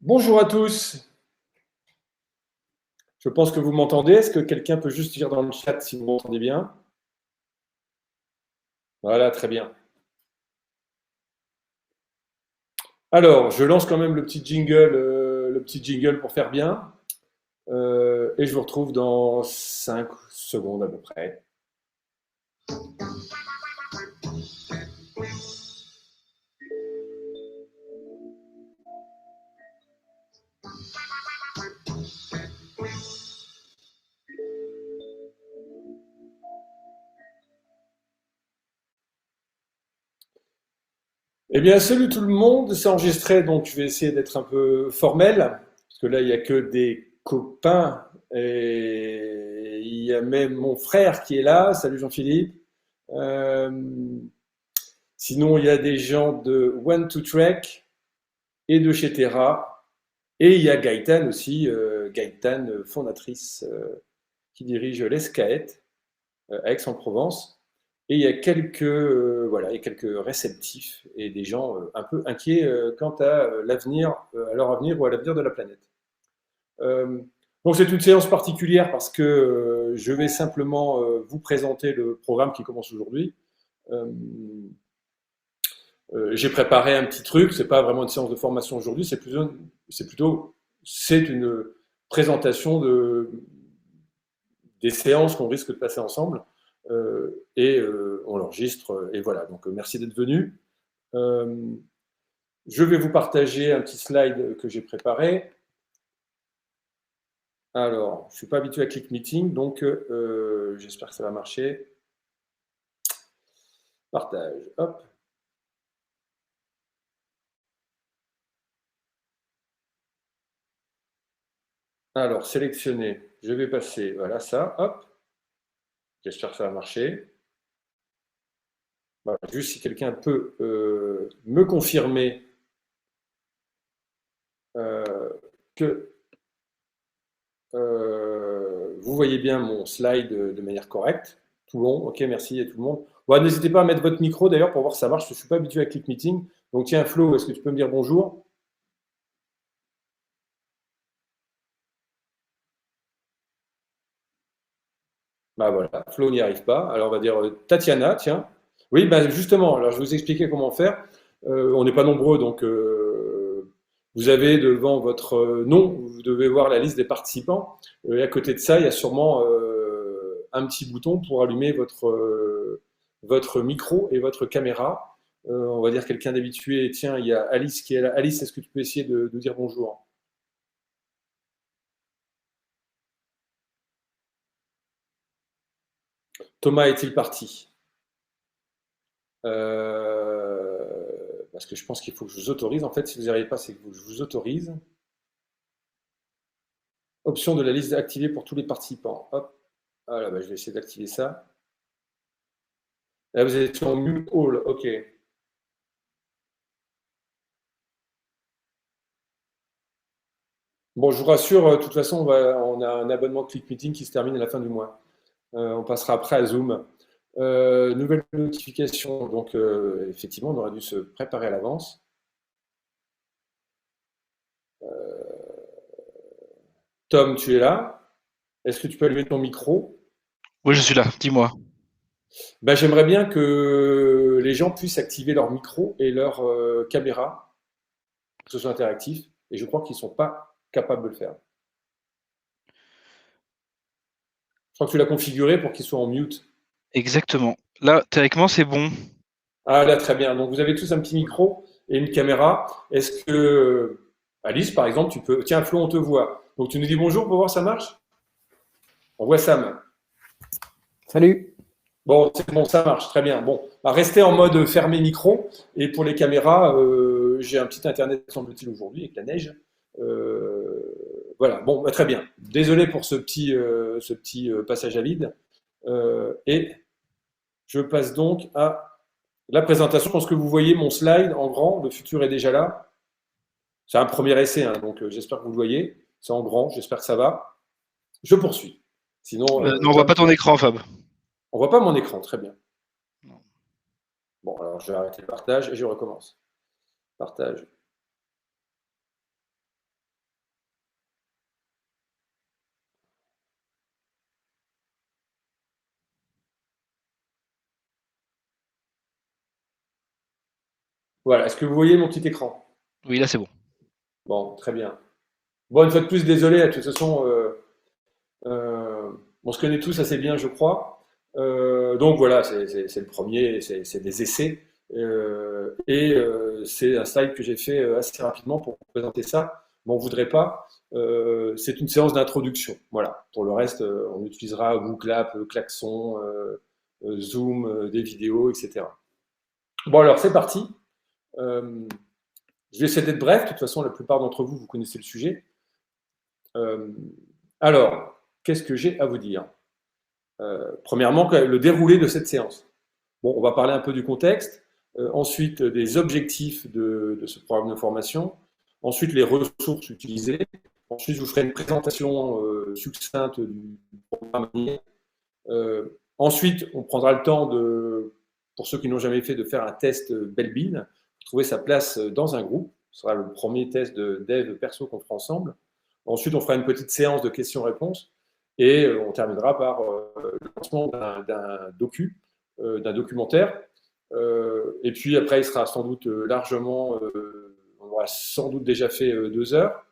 Bonjour à tous. Je pense que vous m'entendez. Est-ce que quelqu'un peut juste dire dans le chat si vous m'entendez bien? Voilà, très bien. Alors, je lance quand même le petit jingle pour faire bien. Et je vous retrouve dans 5 secondes à peu près. Eh bien, salut tout le monde. C'est enregistré, donc je vais essayer d'être un peu formel, parce que là, il n'y a que des copains. Et il y a même mon frère qui est là. Salut Jean-Philippe. Euh, Sinon, il y a des gens de One to Track et de chez Terra. Et il y a Gaëtan aussi, Gaëtan, fondatrice qui dirige l'Escaët à Aix-en-Provence. Et il y a voilà, il y a quelques réceptifs et des gens un peu inquiets quant à l'avenir, à leur avenir ou à l'avenir de la planète. Euh, donc c'est une séance particulière parce que je vais simplement vous présenter le programme qui commence aujourd'hui. Euh, j'ai préparé un petit truc, c'est pas vraiment une séance de formation aujourd'hui, c'est une présentation des séances qu'on risque de passer ensemble on l'enregistre et voilà. Donc merci d'être venu. Euh, je vais vous partager un petit slide que j'ai préparé. Alors, je ne suis pas habitué à Click Meeting, donc j'espère que ça va marcher. Partage, hop. Alors, sélectionner, je vais passer, voilà ça, hop. J'espère que ça va marcher. Voilà, juste si quelqu'un peut me confirmer que vous voyez bien mon slide de manière correcte. Tout bon, ok, merci à tout le monde. Bon, n'hésitez pas à mettre votre micro d'ailleurs pour voir si ça marche. Je ne suis pas habitué à Click Meeting. Donc tiens, Flo, est-ce que tu peux me dire bonjour? Bah voilà, Flo n'y arrive pas. Alors on va dire Tatiana, tiens. Oui, bah justement, alors je vais vous expliquer comment faire. On n'est pas nombreux, donc vous avez devant votre nom, vous devez voir la liste des participants. Et à côté de ça, il y a sûrement un petit bouton pour allumer votre micro et votre caméra. On va dire quelqu'un d'habitué. Tiens, il y a Alice qui est là. Alice, est-ce que tu peux essayer de dire bonjour? Thomas est-il parti? Parce que je pense qu'il faut que je vous autorise. En fait, si vous n'y arrivez pas, c'est que je vous autorise. Option de la liste activée pour tous les participants. Hop. Voilà, bah, je vais essayer d'activer ça. Là, vous êtes sur Mute All. OK. Bon, je vous rassure, de toute façon, on a un abonnement Click Meeting qui se termine à la fin du mois. On passera après à Zoom. Nouvelle notification. Donc, effectivement, on aurait dû se préparer à l'avance. Tom, tu es là? Est-ce que tu peux allumer ton micro? Oui, je suis là, dis-moi. Ben, j'aimerais bien que les gens puissent activer leur micro et leur caméra, que ce soit interactif, et je crois qu'ils ne sont pas capables de le faire. Je crois que tu l'as configuré pour qu'ils soient en mute. Exactement. Là, théoriquement, c'est bon. Ah là, très bien. Donc vous avez tous un petit micro et une caméra. Est-ce que, Alice, par exemple, tu peux... Tiens, Flo, on te voit. Donc tu nous dis bonjour pour voir si ça marche? On voit Sam. Salut. Bon, c'est bon, ça marche, très bien. Bon, bah, restez en mode fermé micro. Et pour les caméras, j'ai un petit internet, semble-t-il, aujourd'hui, avec la neige. Voilà, bon, bah, très bien. Désolé pour ce petit passage à vide. Et je passe donc à la présentation. Je pense que vous voyez mon slide en grand. Le futur est déjà là. C'est un premier essai, hein, donc j'espère que vous le voyez. C'est en grand, j'espère que ça va. Je poursuis. Sinon, Non, on voit Tom, pas ton écran, Fab. on voit pas mon écran, très bien. Non. Bon, alors je vais arrêter le partage et je recommence. Partage. Voilà, est-ce que vous voyez mon petit écran? Oui, là c'est bon. Bon, très bien. Bon, une fois de plus, désolé, de toute façon, on se connaît tous assez bien, je crois. Donc voilà, c'est le premier, c'est des essais. C'est un slide que j'ai fait assez rapidement pour vous présenter ça. Mais on ne voudrait pas. C'est une séance d'introduction. Voilà. Pour le reste, on utilisera Google App, Klaxon, Zoom, des vidéos, etc. Bon, alors c'est parti. Je vais essayer d'être bref. De toute façon, la plupart d'entre vous, vous connaissez le sujet. Alors, qu'est-ce que j'ai à vous dire? Premièrement, le déroulé de cette séance. Bon, on va parler un peu du contexte, ensuite des objectifs de ce programme de formation, ensuite les ressources utilisées, ensuite je vous ferai une présentation succincte du programme. Ensuite, on prendra le temps pour ceux qui n'ont jamais fait, de faire un test Belbin, pour trouver sa place dans un groupe. Ce sera le premier test de dev perso qu'on fera ensemble. Ensuite, on fera une petite séance de questions-réponses et on terminera par le lancement d'un documentaire. Et puis après, il sera sans doute largement, on aura sans doute déjà fait 2 heures.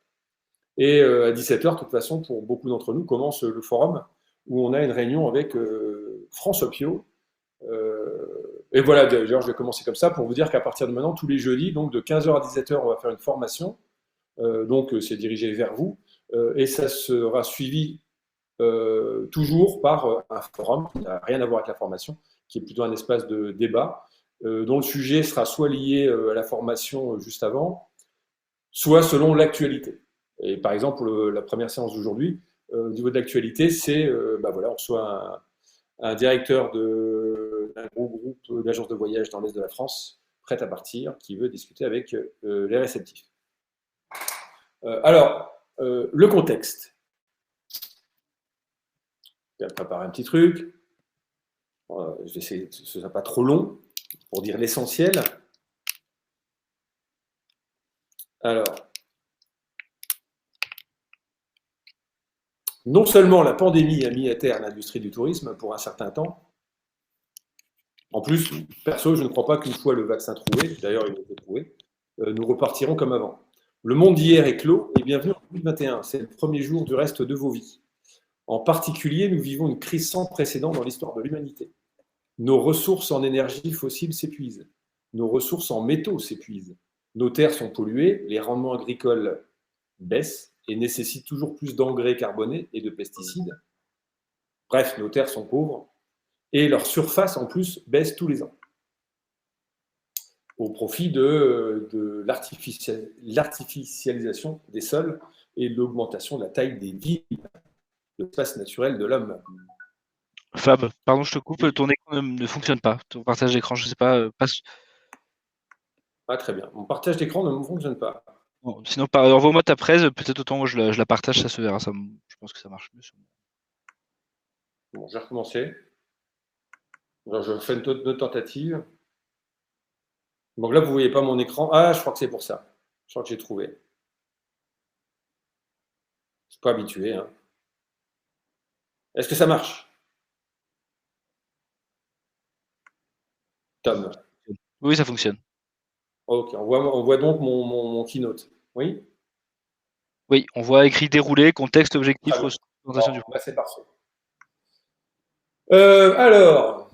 Et à 17 heures, de toute façon, pour beaucoup d'entre nous, commence le forum où on a une réunion avec François Piot. Et voilà, d'ailleurs, je vais commencer comme ça pour vous dire qu'à partir de maintenant, tous les jeudis, donc de 15h à 17h, on va faire une formation. Donc, c'est dirigé vers vous. Et ça sera suivi toujours par un forum qui n'a rien à voir avec la formation, qui est plutôt un espace de débat, dont le sujet sera soit lié à la formation juste avant, soit selon l'actualité. Et par exemple, la première séance d'aujourd'hui, au niveau de l'actualité, c'est, voilà, on reçoit un directeur d'un gros groupe d'agences de voyage dans l'Est de la France, prêt à partir, qui veut discuter avec les réceptifs. Alors, le contexte. Je vais préparer un petit truc. Je vais essayer que ce ne soit pas trop long pour dire l'essentiel. Alors, non seulement la pandémie a mis à terre l'industrie du tourisme pour un certain temps, en plus, perso, je ne crois pas qu'une fois le vaccin trouvé, d'ailleurs il a été trouvé, nous repartirons comme avant. Le monde d'hier est clos et bienvenue en 2021. C'est le premier jour du reste de vos vies. En particulier, nous vivons une crise sans précédent dans l'histoire de l'humanité. Nos ressources en énergie fossile s'épuisent. Nos ressources en métaux s'épuisent. Nos terres sont polluées, les rendements agricoles baissent et nécessitent toujours plus d'engrais carbonés et de pesticides. Bref, nos terres sont pauvres et leur surface, en plus, baisse tous les ans au profit de l'artificialisation des sols et l'augmentation de la taille des villes, l'espace naturel de l'homme. Fab, pardon, je te coupe, ton écran ne fonctionne pas. Ton partage d'écran, je sais pas. Ah, très bien. Mon partage d'écran ne fonctionne pas. Bon, sinon, envoie-moi ta presse, peut-être autant que je la partage, ça se verra. Je pense que ça marche mieux. Bon, je vais recommencer. Alors, je fais une autre tentative. Donc là, vous ne voyez pas mon écran. Ah, je crois que c'est pour ça. Je crois que j'ai trouvé. Je ne suis pas habitué. Hein. Est-ce que ça marche? Tom. Oui, ça fonctionne. Ok, on voit donc mon keynote. Oui? Oui, on voit écrit déroulé, contexte, objectif, présentation du c'est parfait. Alors,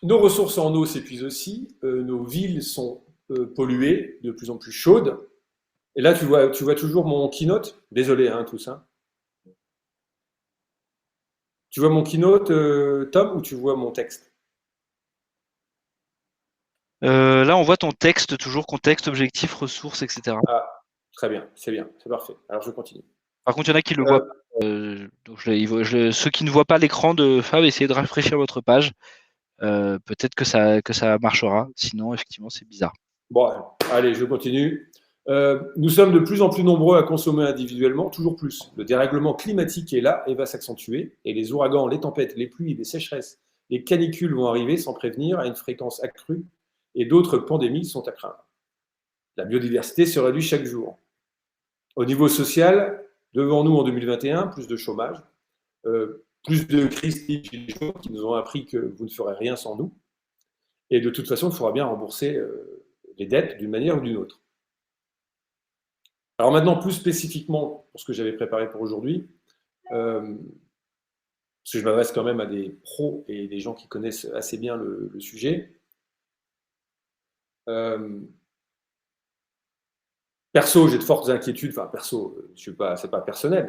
nos ressources en eau s'épuisent aussi. Nos villes sont polluées, de plus en plus chaudes. Et là, tu vois toujours mon keynote. Désolé, hein, tout ça. Tu vois mon keynote, Tom, ou tu vois mon texte? Là, on voit ton texte, toujours contexte, objectif, ressources, etc. Ah, très bien, c'est parfait. Alors, je continue. Par contre, il y en a qui ne le voient pas. Donc ceux qui ne voient pas l'écran de Fab, essayez de rafraîchir votre page. Peut-être que ça marchera. Sinon, effectivement, c'est bizarre. Bon, allez, je continue. Nous sommes de plus en plus nombreux à consommer individuellement, toujours plus. Le dérèglement climatique est là et va s'accentuer. Et les ouragans, les tempêtes, les pluies, les sécheresses, les canicules vont arriver sans prévenir à une fréquence accrue. Et d'autres pandémies sont à craindre. La biodiversité se réduit chaque jour. Au niveau social, devant nous en 2021, plus de chômage, plus de crises qui nous ont appris que vous ne ferez rien sans nous. Et de toute façon, il faudra bien rembourser les dettes d'une manière ou d'une autre. Alors maintenant, plus spécifiquement pour ce que j'avais préparé pour aujourd'hui, parce que je m'adresse quand même à des pros et des gens qui connaissent assez bien le sujet. Perso, j'ai de fortes inquiétudes, enfin perso, c'est pas personnel,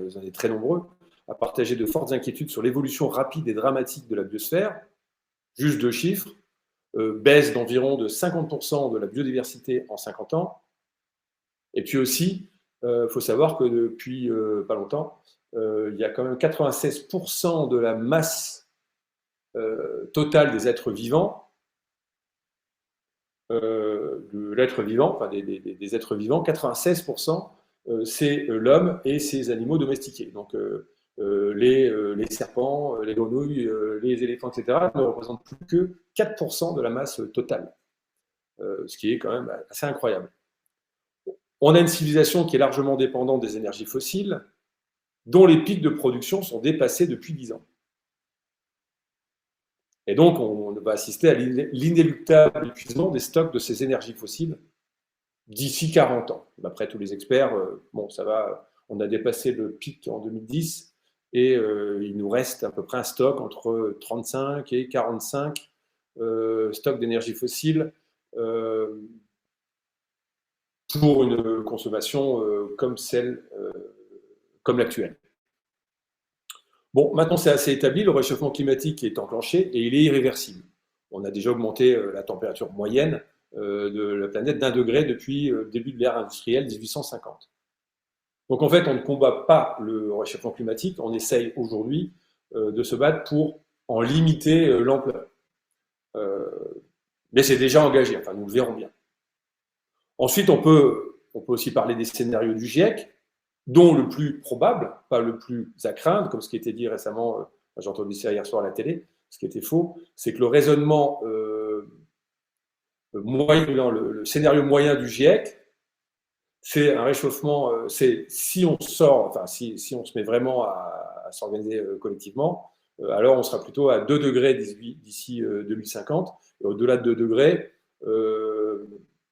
vous en êtes très nombreux à partager de fortes inquiétudes sur l'évolution rapide et dramatique de la biosphère. Juste 2 chiffres, baisse d'environ de 50% de la biodiversité en 50 ans. Et puis aussi, faut savoir que depuis pas longtemps, il y a quand même 96% de la masse totale des êtres vivants, de l'être vivant, enfin des êtres vivants, 96%, c'est l'homme et ses animaux domestiqués. Donc les serpents, les grenouilles, les éléphants, etc., ne représentent plus que 4% de la masse totale, ce qui est quand même assez incroyable. On a une civilisation qui est largement dépendante des énergies fossiles, dont les pics de production sont dépassés depuis 10 ans. Et donc, on va assister à l'inéluctable épuisement des stocks de ces énergies fossiles d'ici 40 ans. D'après tous les experts, bon, ça va, on a dépassé le pic en 2010 et il nous reste à peu près un stock entre 35 et 45 stocks d'énergie fossile pour une consommation comme l'actuelle. Bon, maintenant c'est assez établi, le réchauffement climatique est enclenché et il est irréversible. On a déjà augmenté la température moyenne de la planète d'1 degré depuis le début de l'ère industrielle 1850. Donc en fait, on ne combat pas le réchauffement climatique, on essaye aujourd'hui de se battre pour en limiter l'ampleur. Mais c'est déjà engagé, enfin nous le verrons bien. Ensuite, on peut aussi parler des scénarios du GIEC, dont le plus probable, pas le plus à craindre, comme ce qui a été dit récemment, j'ai entendu ça hier soir à la télé, ce qui était faux, c'est que le raisonnement le scénario moyen du GIEC, c'est un réchauffement, c'est si on sort, enfin si on se met vraiment à s'organiser collectivement, alors on sera plutôt à 2 degrés d'ici 2050, et au-delà de 2 degrés,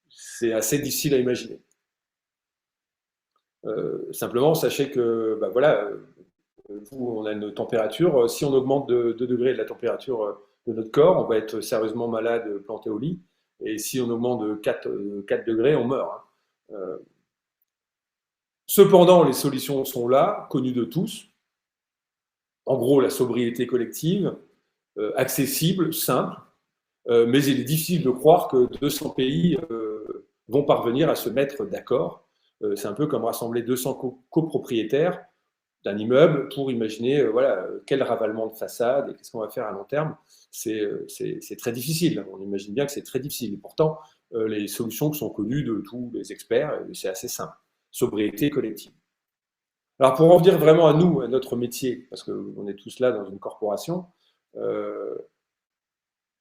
c'est assez difficile à imaginer. Simplement, sachez que, bah voilà, on a une température. Si on augmente de 2 degrés de la température de notre corps, on va être sérieusement malade, planté au lit. Et si on augmente de 4 degrés, on meurt. Cependant, les solutions sont là, connues de tous. En gros, la sobriété collective, accessible, simple. Mais il est difficile de croire que 200 pays vont parvenir à se mettre d'accord. C'est un peu comme rassembler 200 copropriétaires d'un immeuble pour imaginer quel ravalement de façade et qu'est-ce qu'on va faire à long terme. C'est très difficile. On imagine bien que c'est très difficile. Et pourtant, les solutions sont connues de tous les experts, c'est assez simple. Sobriété collective. Alors pour en venir vraiment à nous, à notre métier, parce qu'on est tous là dans une corporation, je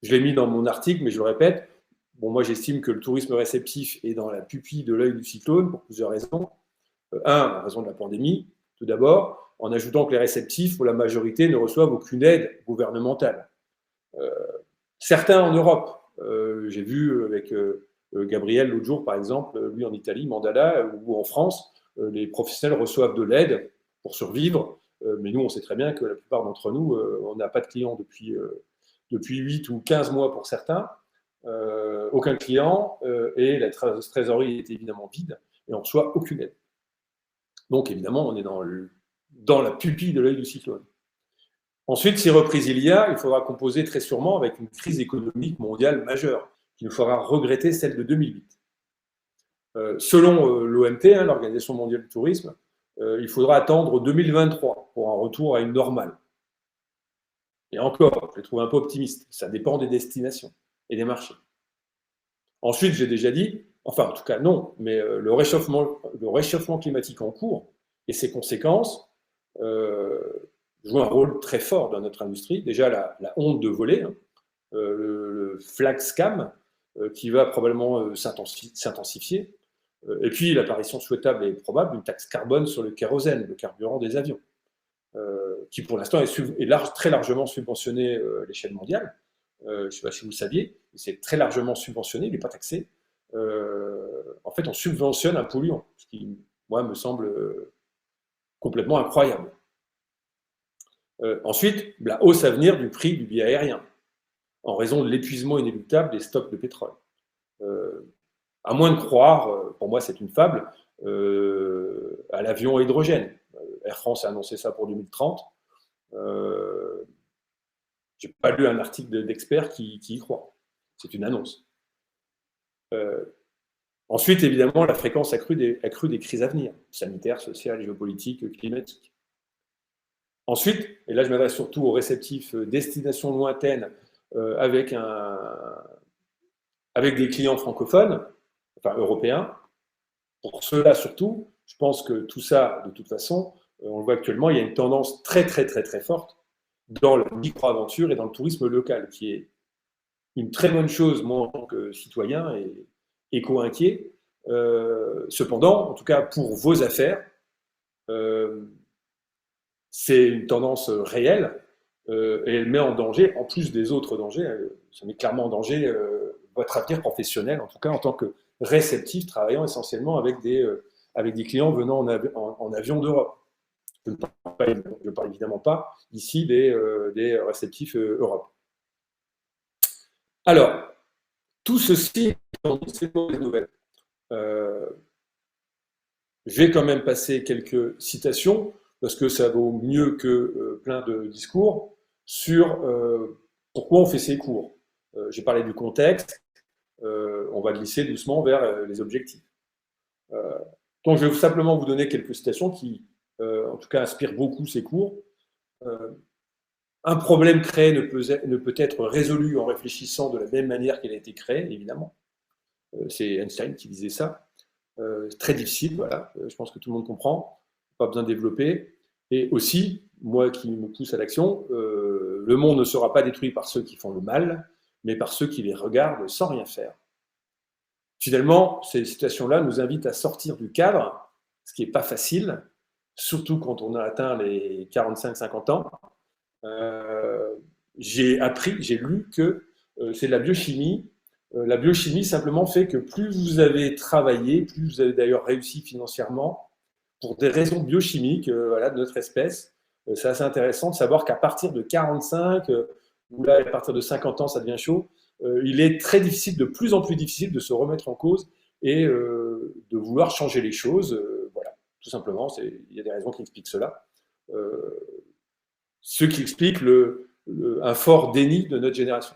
l'ai mis dans mon article, mais je le répète, bon, moi j'estime que le tourisme réceptif est dans la pupille de l'œil du cyclone pour plusieurs raisons. En raison de la pandémie, tout d'abord, en ajoutant que les réceptifs, pour la majorité, ne reçoivent aucune aide gouvernementale. Certains en Europe, j'ai vu avec Gabriel l'autre jour, par exemple, lui en Italie, Mandala, ou en France, les professionnels reçoivent de l'aide pour survivre, mais nous, on sait très bien que la plupart d'entre nous, on n'a pas de clients depuis 8 ou 15 mois pour certains, aucun client, et la trésorerie est évidemment vide, et on ne reçoit aucune aide. Donc évidemment, on est dans la pupille de l'œil du cyclone. Ensuite, si reprise il faudra composer très sûrement avec une crise économique mondiale majeure, qui nous fera regretter celle de 2008. Selon l'OMT, l'Organisation mondiale du tourisme, il faudra attendre 2023 pour un retour à une normale. Et encore, je les trouve un peu optimistes, ça dépend des destinations et des marchés. Ensuite, j'ai déjà dit, enfin en tout cas non, mais le réchauffement climatique en cours et ses conséquences jouent un rôle très fort dans notre industrie. Déjà la honte de voler, le flag scam qui va probablement s'intensifier, et puis l'apparition souhaitable et probable d'une taxe carbone sur le kérosène, le carburant des avions, qui pour l'instant est très largement subventionné à l'échelle mondiale. Je ne sais pas si vous le saviez, c'est très largement subventionné, il n'est pas taxé. en fait, on subventionne un polluant, ce qui, moi, me semble complètement incroyable. Ensuite, la hausse à venir du prix du billet aérien, en raison de l'épuisement inéluctable des stocks de pétrole. À moins de croire, pour moi c'est une fable, à l'avion à hydrogène. Air France a annoncé ça pour 2030. Je n'ai pas lu un article d'experts qui y croient. C'est une annonce. Ensuite, évidemment, la fréquence accrue des crises à venir, sanitaires, sociales, géopolitiques, climatiques. Ensuite, et là je m'adresse surtout aux réceptifs destinations lointaines avec des clients francophones, enfin européens. Pour ceux-là surtout, je pense que tout ça, de toute façon, on le voit actuellement, il y a une tendance très très très très forte dans la micro-aventure et dans le tourisme local, qui est une très bonne chose, moi en tant que citoyen et éco-inquiet. Cependant, en tout cas pour vos affaires, c'est une tendance réelle et elle met en danger, en plus des autres dangers, ça met clairement en danger votre avenir professionnel, en tout cas en tant que réceptif, travaillant essentiellement avec des clients venant en avion d'Europe. Je ne parle évidemment pas ici des réceptifs Europe. Alors, tout ceci, c'est pour les nouvelles. Je vais quand même passer quelques citations, parce que ça vaut mieux que plein de discours, sur pourquoi on fait ces cours. J'ai parlé du contexte, on va glisser doucement vers les objectifs. Donc je vais simplement vous donner quelques citations qui, en tout cas, inspirent beaucoup ces cours. Un problème créé ne peut être résolu en réfléchissant de la même manière qu'il a été créé, évidemment. C'est Einstein qui disait ça. Très difficile, voilà, je pense que tout le monde comprend, pas besoin de développer. Et aussi, moi qui me pousse à l'action, le monde ne sera pas détruit par ceux qui font le mal, mais par ceux qui les regardent sans rien faire. Finalement, ces situations-là nous invitent à sortir du cadre, ce qui n'est pas facile, surtout quand on a atteint les 45-50 ans. J'ai lu que c'est de la biochimie. La biochimie simplement fait que plus vous avez travaillé, plus vous avez d'ailleurs réussi financièrement, pour des raisons biochimiques de notre espèce. C'est assez intéressant de savoir qu'à partir de 45, ou là à partir de 50 ans ça devient chaud, il est très difficile, de plus en plus difficile de se remettre en cause et de vouloir changer les choses. Voilà, tout simplement, il y a des raisons qui expliquent cela. Ce qui explique un fort déni de notre génération.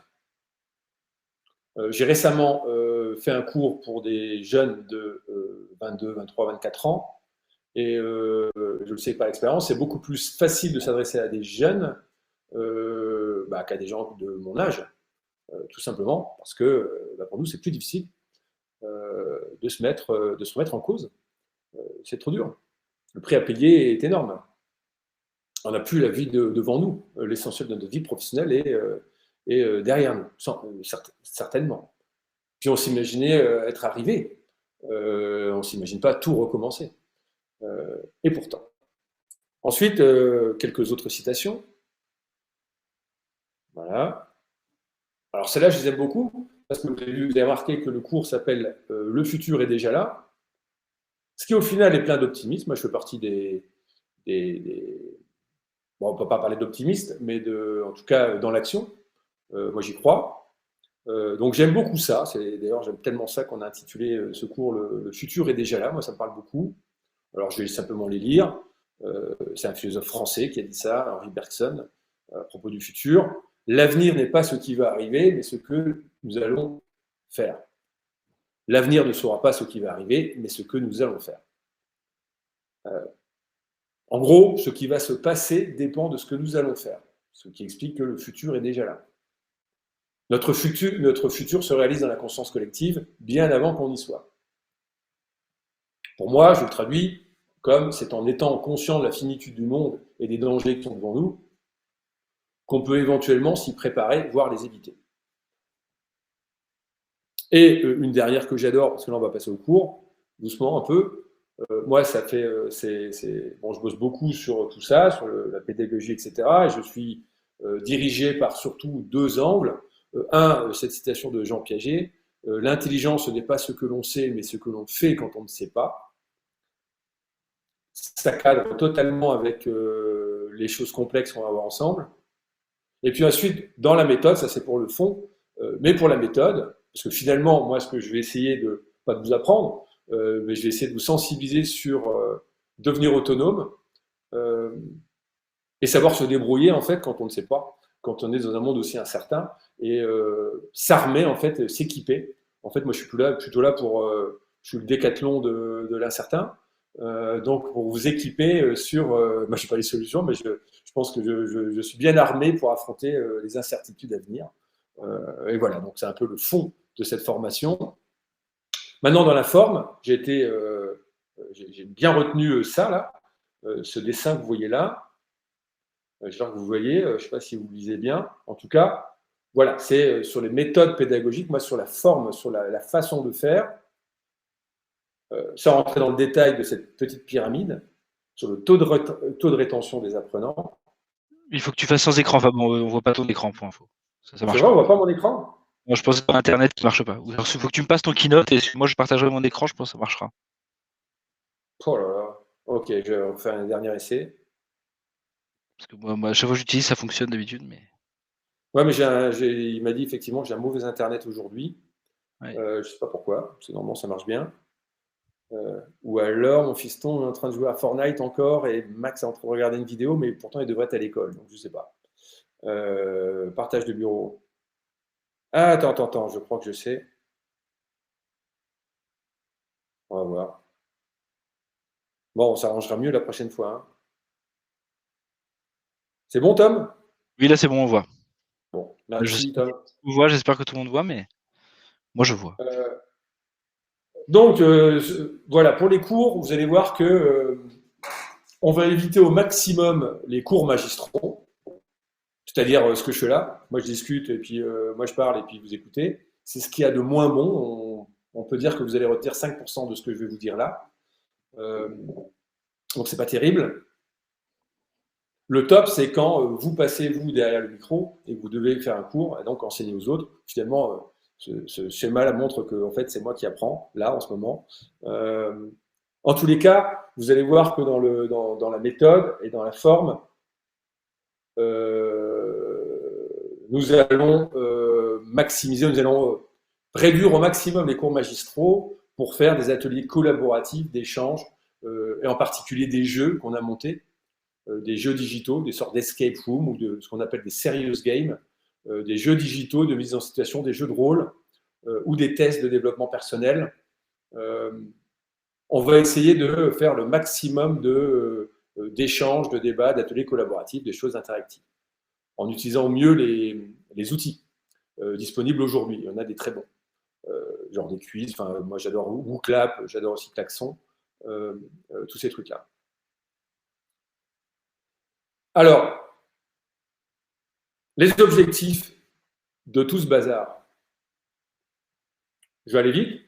J'ai récemment fait un cours pour des jeunes de 22, 23, 24 ans et je le sais par expérience, c'est beaucoup plus facile de s'adresser à des jeunes qu'à des gens de mon âge, tout simplement parce que pour nous c'est plus difficile de se remettre en cause. C'est trop dur. Le prix à payer est énorme. On n'a plus la vie devant nous. L'essentiel de notre vie professionnelle est derrière nous, certainement. Puis on s'imaginait être arrivé. On ne s'imagine pas tout recommencer. Et pourtant. Ensuite, quelques autres citations. Voilà. Alors celles-là, je les aime beaucoup, parce que vous avez remarqué que le cours s'appelle « Le futur est déjà là », ce qui au final est plein d'optimisme. Moi, je fais partie bon, on ne peut pas parler d'optimiste, mais en tout cas dans l'action. Moi, j'y crois. Donc, j'aime beaucoup ça. D'ailleurs, j'aime tellement ça qu'on a intitulé ce cours « Le futur est déjà là ». Moi, ça me parle beaucoup. Alors, je vais simplement les lire. C'est un philosophe français qui a dit ça, Henri Bergson, à propos du futur. « L'avenir n'est pas ce qui va arriver, mais ce que nous allons faire. L'avenir ne sera pas ce qui va arriver, mais ce que nous allons faire. » En gros, ce qui va se passer dépend de ce que nous allons faire, ce qui explique que le futur est déjà là. Notre futur se réalise dans la conscience collective bien avant qu'on y soit. Pour moi, je le traduis comme c'est en étant conscient de la finitude du monde et des dangers qui sont devant nous qu'on peut éventuellement s'y préparer, voire les éviter. Et une dernière que j'adore, parce que là on va passer au cours, doucement un peu. Moi, ça fait, bon, je bosse beaucoup sur tout ça, sur la pédagogie, etc. Et je suis dirigé par surtout deux angles. Cette citation de Jean Piaget, l'intelligence n'est pas ce que l'on sait, mais ce que l'on fait quand on ne sait pas. Ça cadre totalement avec les choses complexes qu'on va voir ensemble. Et puis ensuite, dans la méthode, ça c'est pour le fond, mais pour la méthode, parce que finalement, moi, ce que je vais essayer pas de vous apprendre, mais je vais essayer de vous sensibiliser sur devenir autonome et savoir se débrouiller en fait quand on ne sait pas, quand on est dans un monde aussi incertain, et s'armer en fait, s'équiper. En fait, moi, je suis plutôt là pour, je suis le décathlon de l'incertain. Donc, pour vous équiper sur, moi, je n'ai pas les solutions, mais je pense que je suis bien armé pour affronter les incertitudes à venir. Et voilà, donc c'est un peu le fond de cette formation. Maintenant, dans la forme, j'ai bien retenu ça, là, ce dessin que vous voyez là. J'espère que vous voyez, je ne sais pas si vous lisez bien. En tout cas, voilà, c'est sur les méthodes pédagogiques, moi, sur la forme, sur la façon de faire. Sans rentrer dans le détail de cette petite pyramide, sur le taux de rétention des apprenants. Il faut que tu fasses sans écran. Enfin bon, on voit pas ton écran pour info. Ça marche C'est vrai, on pas. voit pas mon écran? Non, je pense que c'est pas Internet qui marche pas. Il faut que tu me passes ton keynote et moi je partagerai mon écran, je pense que ça marchera. Oh là là. Ok, je vais refaire un dernier essai. Parce que moi, à chaque fois que j'utilise, ça fonctionne d'habitude. Mais... Ouais, mais il m'a dit effectivement que j'ai un mauvais Internet aujourd'hui. Ouais. Je sais pas pourquoi, parce que normalement ça marche bien. Ou alors mon fiston est en train de jouer à Fortnite encore et Max est en train de regarder une vidéo, mais pourtant il devrait être à l'école, donc je sais pas. Partage de bureau. Ah, attends, je crois que je sais. On va voir. Bon, on s'arrangera mieux la prochaine fois. Hein. C'est bon, Tom? Oui, là c'est bon, on voit. Bon, merci, Tom. On voit, j'espère que tout le monde voit, mais moi je vois. Donc, voilà, pour les cours, vous allez voir que on va éviter au maximum les cours magistraux, c'est-à-dire ce que je fais là. Moi, je discute et puis moi, je parle et puis vous écoutez. C'est ce qu'il y a de moins bon. On peut dire que vous allez retenir 5% de ce que je vais vous dire là. Donc, c'est pas terrible. Le top, c'est quand vous passez, vous, derrière le micro et que vous devez faire un cours et donc enseigner aux autres. Finalement, ce schéma-là montre que en fait, c'est moi qui apprends, là, en ce moment. En tous les cas, vous allez voir que dans la méthode et dans la forme, nous allons maximiser, nous allons réduire au maximum les cours magistraux pour faire des ateliers collaboratifs, d'échanges, et en particulier des jeux qu'on a montés. Des jeux digitaux, des sortes d'escape room ou de ce qu'on appelle des serious games, des jeux digitaux de mise en situation, des jeux de rôle ou des tests de développement personnel. On va essayer de faire le maximum d'échanges, de débats, d'ateliers collaboratifs, des choses interactives, en utilisant au mieux les outils disponibles aujourd'hui. Il y en a des très bons, genre des quiz. Moi, j'adore WooClap, j'adore aussi Klaxon, tous ces trucs-là. Alors, les objectifs de tout ce bazar. Je vais aller vite.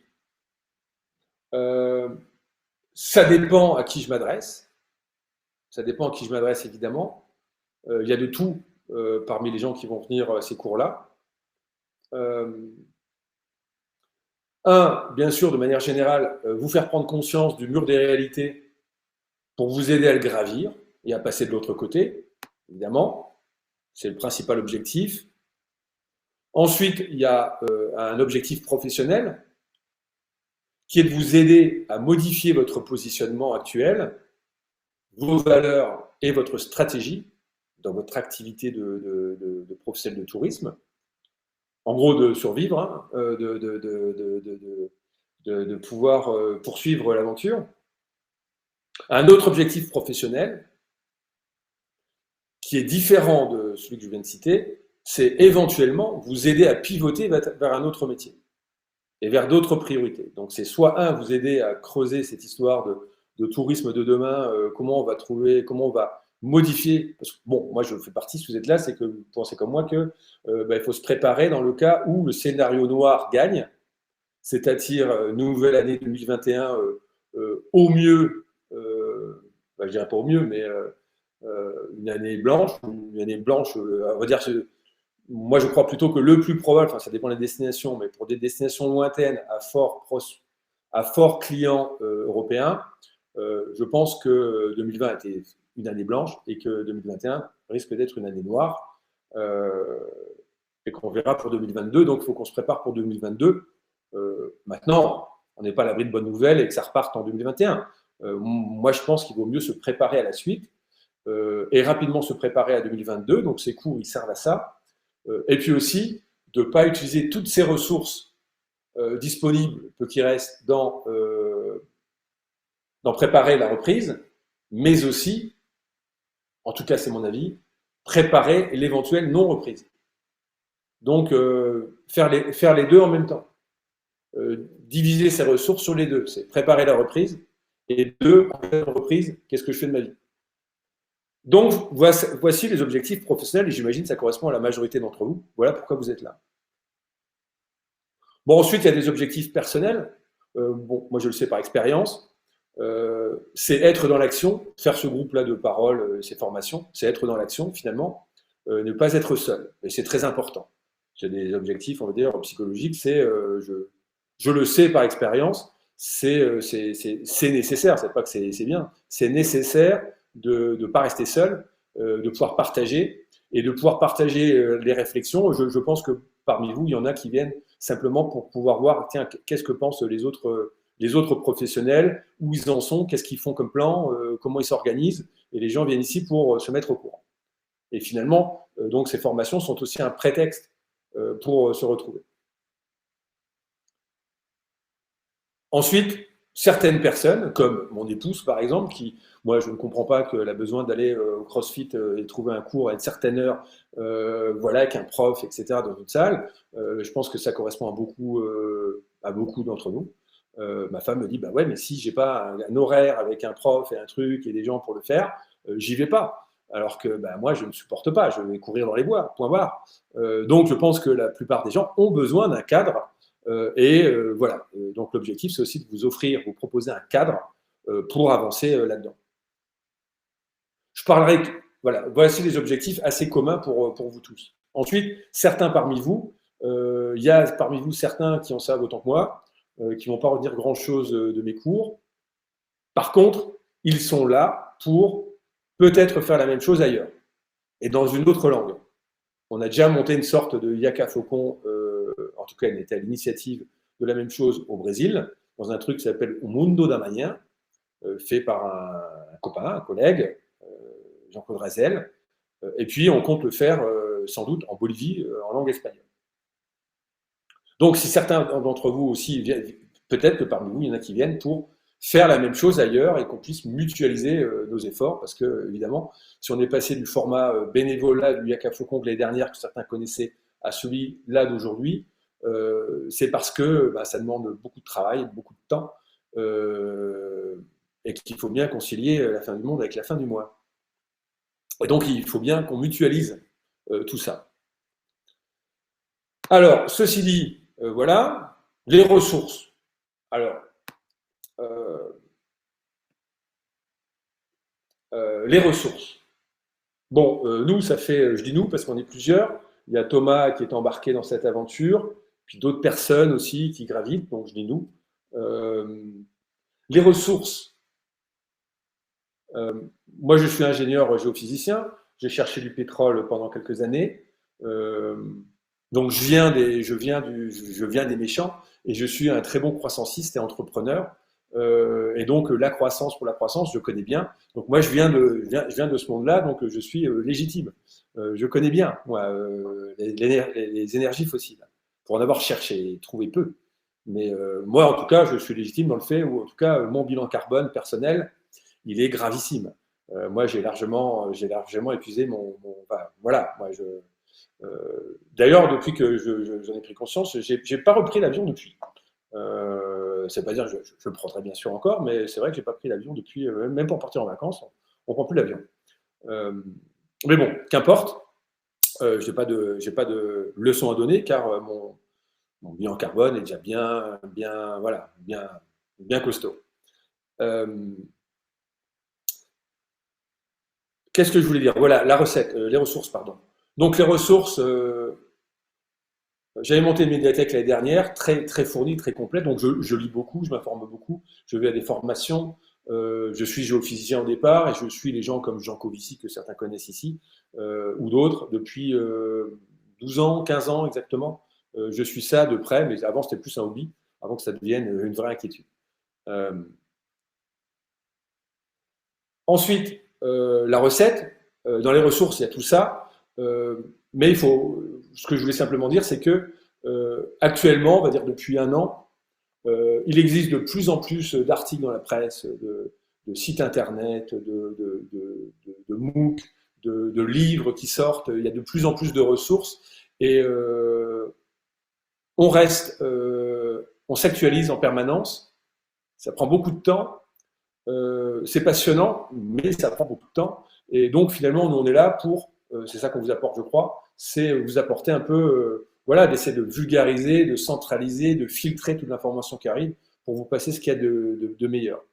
Ça dépend à qui je m'adresse. Ça dépend à qui je m'adresse, évidemment. Il y a de tout parmi les gens qui vont venir à ces cours-là. Bien sûr, de manière générale, vous faire prendre conscience du mur des réalités pour vous aider à le gravir et à passer de l'autre côté, évidemment. C'est le principal objectif. Ensuite, il y a un objectif professionnel qui est de vous aider à modifier votre positionnement actuel, vos valeurs et votre stratégie dans votre activité de professionnel de tourisme. En gros, de survivre, hein, de pouvoir poursuivre l'aventure. Un autre objectif professionnel qui est différent de celui que je viens de citer, c'est éventuellement vous aider à pivoter vers un autre métier et vers d'autres priorités. Donc c'est soit vous aider à creuser cette histoire de tourisme de demain, comment on va modifier, parce que bon, moi je fais partie, si vous êtes là, c'est que vous pensez comme moi que il faut se préparer dans le cas où le scénario noir gagne, c'est-à-dire nouvelle année 2021 au mieux, je dirais pas au mieux, mais une année blanche, on va dire moi, je crois plutôt que le plus probable, enfin, ça dépend des destinations, mais pour des destinations lointaines à fort client européen, je pense que 2020 était une année blanche et que 2021 risque d'être une année noire. Et qu'on verra pour 2022. Donc, il faut qu'on se prépare pour 2022. Maintenant, on n'est pas à l'abri de bonnes nouvelles et que ça reparte en 2021. Moi, je pense qu'il vaut mieux se préparer à la suite et rapidement se préparer à 2022. Donc, ces cours, ils servent à ça. Et puis aussi, de ne pas utiliser toutes ces ressources disponibles, peu qui reste, dans préparer la reprise, mais aussi, en tout cas c'est mon avis, préparer l'éventuelle non-reprise. Donc, faire les deux en même temps. Diviser ses ressources sur les deux. C'est préparer la reprise et deux, après la reprise, qu'est-ce que je fais de ma vie? Donc, voici les objectifs professionnels et j'imagine que ça correspond à la majorité d'entre vous. Voilà pourquoi vous êtes là. Bon, ensuite, il y a des objectifs personnels. Bon, moi, je le sais par expérience. C'est être dans l'action, faire ce groupe-là de parole, ces formations, c'est être dans l'action finalement, ne pas être seul. Et c'est très important. J'ai des objectifs, on va dire, psychologiques, c'est, je le sais par expérience, c'est nécessaire, c'est pas que c'est bien, c'est nécessaire de ne pas rester seul, de pouvoir partager et de pouvoir partager les réflexions. Je pense que parmi vous, il y en a qui viennent simplement pour pouvoir voir, tiens, qu'est-ce que pensent les autres professionnels, où ils en sont, qu'est-ce qu'ils font comme plan, comment ils s'organisent, et les gens viennent ici pour se mettre au courant. Et finalement, donc ces formations sont aussi un prétexte pour se retrouver. Ensuite, certaines personnes, comme mon épouse par exemple, qui, moi je ne comprends pas qu'elle a besoin d'aller au CrossFit et trouver un cours à une certaine heure, voilà, avec un prof, etc., dans une salle. Je pense que ça correspond à beaucoup d'entre nous. Ma femme me dit, bah ouais, mais si j'ai pas un horaire avec un prof et un truc et des gens pour le faire, j'y vais pas. Alors que bah, moi, je ne supporte pas, je vais courir dans les bois, point barre. Donc je pense que la plupart des gens ont besoin d'un cadre. Voilà. Donc l'objectif, c'est aussi de vous proposer un cadre pour avancer là-dedans. Je parlerai, voilà, voici les objectifs assez communs pour vous tous. Ensuite, certains parmi vous, il y a parmi vous certains qui en savent autant que moi, qui ne vont pas retenir grand-chose de mes cours. Par contre, ils sont là pour peut-être faire la même chose ailleurs et dans une autre langue. On a déjà monté une sorte de Yaka Faucon, en tout cas, elle était à l'initiative de la même chose au Brésil, dans un truc qui s'appelle O Mundo da Manhã, fait par un copain, un collègue, Jean-Claude Razel. Et puis, on compte le faire sans doute en Bolivie, en langue espagnole. Donc, si certains d'entre vous aussi viennent, peut-être que parmi vous, il y en a qui viennent pour faire la même chose ailleurs et qu'on puisse mutualiser nos efforts, parce que, évidemment, si on est passé du format bénévolat du Yaka Faucon de l'année dernière, que certains connaissaient, à celui-là d'aujourd'hui, c'est parce que bah, ça demande beaucoup de travail, beaucoup de temps, et qu'il faut bien concilier la fin du monde avec la fin du mois. Et donc, il faut bien qu'on mutualise tout ça. Alors, ceci dit, voilà, les ressources. Alors, les ressources. Bon, nous, ça fait, je dis nous parce qu'on est plusieurs. Il y a Thomas qui est embarqué dans cette aventure, puis d'autres personnes aussi qui gravitent, donc je dis nous. Les ressources. Moi, je suis ingénieur géophysicien. J'ai cherché du pétrole pendant quelques années. Donc, je viens des méchants et je suis un très bon croissanciste et entrepreneur. Et donc, la croissance pour la croissance, je connais bien. Donc, moi, je viens de ce monde-là, donc je suis légitime. Je connais bien, moi, les énergies fossiles, pour en avoir cherché et trouvé peu. Mais moi, en tout cas, je suis légitime dans le fait où, en tout cas, mon bilan carbone personnel, il est gravissime. Moi, j'ai largement épuisé enfin, voilà, moi, d'ailleurs, depuis que j'en ai pris conscience, j'ai pas repris l'avion depuis. Ça veut pas dire que je le prendrai bien sûr encore, mais c'est vrai que j'ai pas pris l'avion depuis, même pour partir en vacances, on prend plus l'avion. Mais bon, qu'importe, j'ai pas de leçon à donner car mon bilan carbone est déjà bien costaud. Qu'est-ce que je voulais dire? Voilà, la recette, les ressources, pardon. Donc les ressources, j'avais monté une médiathèque l'année dernière, très, très fournie, très complète, donc je lis beaucoup, je m'informe beaucoup, je vais à des formations, je suis géophysicien au départ, et je suis les gens comme Jean Covici, que certains connaissent ici, ou d'autres, depuis 12 ans, 15 ans exactement. Je suis ça de près, mais avant c'était plus un hobby, avant que ça devienne une vraie inquiétude. Ensuite, la recette, dans les ressources, il y a tout ça, mais ce que je voulais simplement dire, c'est que actuellement, on va dire depuis un an, il existe de plus en plus d'articles dans la presse, de sites internet, de MOOC, de livres qui sortent. Il y a de plus en plus de ressources et on s'actualise en permanence. Ça prend beaucoup de temps. C'est passionnant, mais ça prend beaucoup de temps. Et donc, finalement, nous, on est là pour, c'est ça qu'on vous apporte, je crois, c'est vous apporter un peu, voilà, d'essayer de vulgariser, de centraliser, de filtrer toute l'information qui arrive pour vous passer ce qu'il y a de meilleur.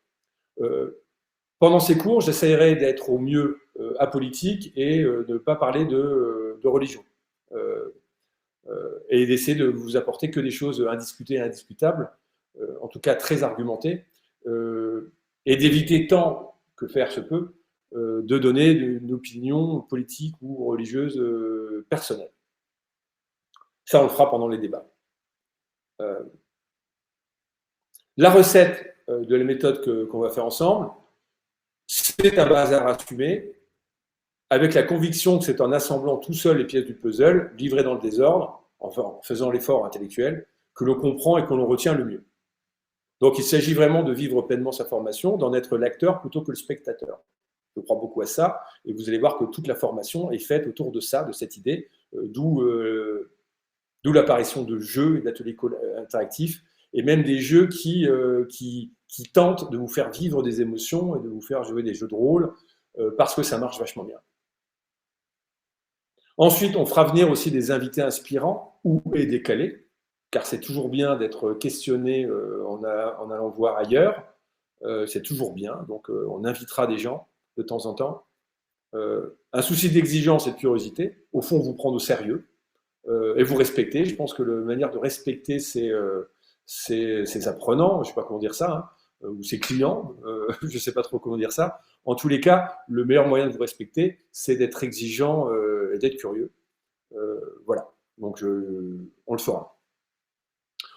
Pendant ces cours, j'essaierai d'être au mieux apolitique et de ne pas parler de religion. Et d'essayer de vous apporter que des choses indiscutées et indiscutables, en tout cas très argumentées, et d'éviter tant que faire se peut de donner une opinion politique ou religieuse personnelle. Ça, on le fera pendant les débats. La recette de la méthode qu'on va faire ensemble, c'est un bazar assumé, avec la conviction que c'est en assemblant tout seul les pièces du puzzle, livrées dans le désordre, en faisant l'effort intellectuel, que l'on comprend et que l'on retient le mieux. Donc il s'agit vraiment de vivre pleinement sa formation, d'en être l'acteur plutôt que le spectateur. Je crois beaucoup à ça, et vous allez voir que toute la formation est faite autour de ça, de cette idée, d'où l'apparition de jeux et d'ateliers interactifs, et même des jeux qui tentent de vous faire vivre des émotions et de vous faire jouer des jeux de rôle, parce que ça marche vachement bien. Ensuite, on fera venir aussi des invités inspirants ou décalés, car c'est toujours bien d'être questionné en allant voir ailleurs, c'est toujours bien, donc on invitera des gens de temps en temps. Un souci d'exigence et de curiosité, au fond, vous prendre au sérieux et vous respecter. Je pense que la manière de respecter ses apprenants, je ne sais pas comment dire ça, hein, ou ses clients, je ne sais pas trop comment dire ça. En tous les cas, le meilleur moyen de vous respecter, c'est d'être exigeant et d'être curieux. Voilà, donc on le fera.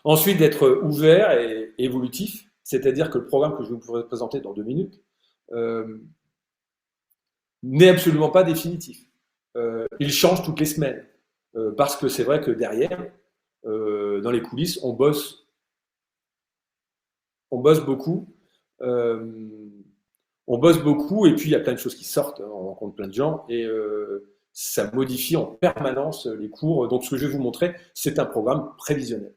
Ensuite, d'être ouvert et évolutif, c'est-à-dire que le programme que je vais vous présenter dans 2 minutes n'est absolument pas définitif. Il change toutes les semaines, parce que c'est vrai que derrière, dans les coulisses, on bosse beaucoup. On bosse beaucoup et puis il y a plein de choses qui sortent, on rencontre plein de gens et ça modifie en permanence les cours. Donc ce que je vais vous montrer, c'est un programme prévisionnel.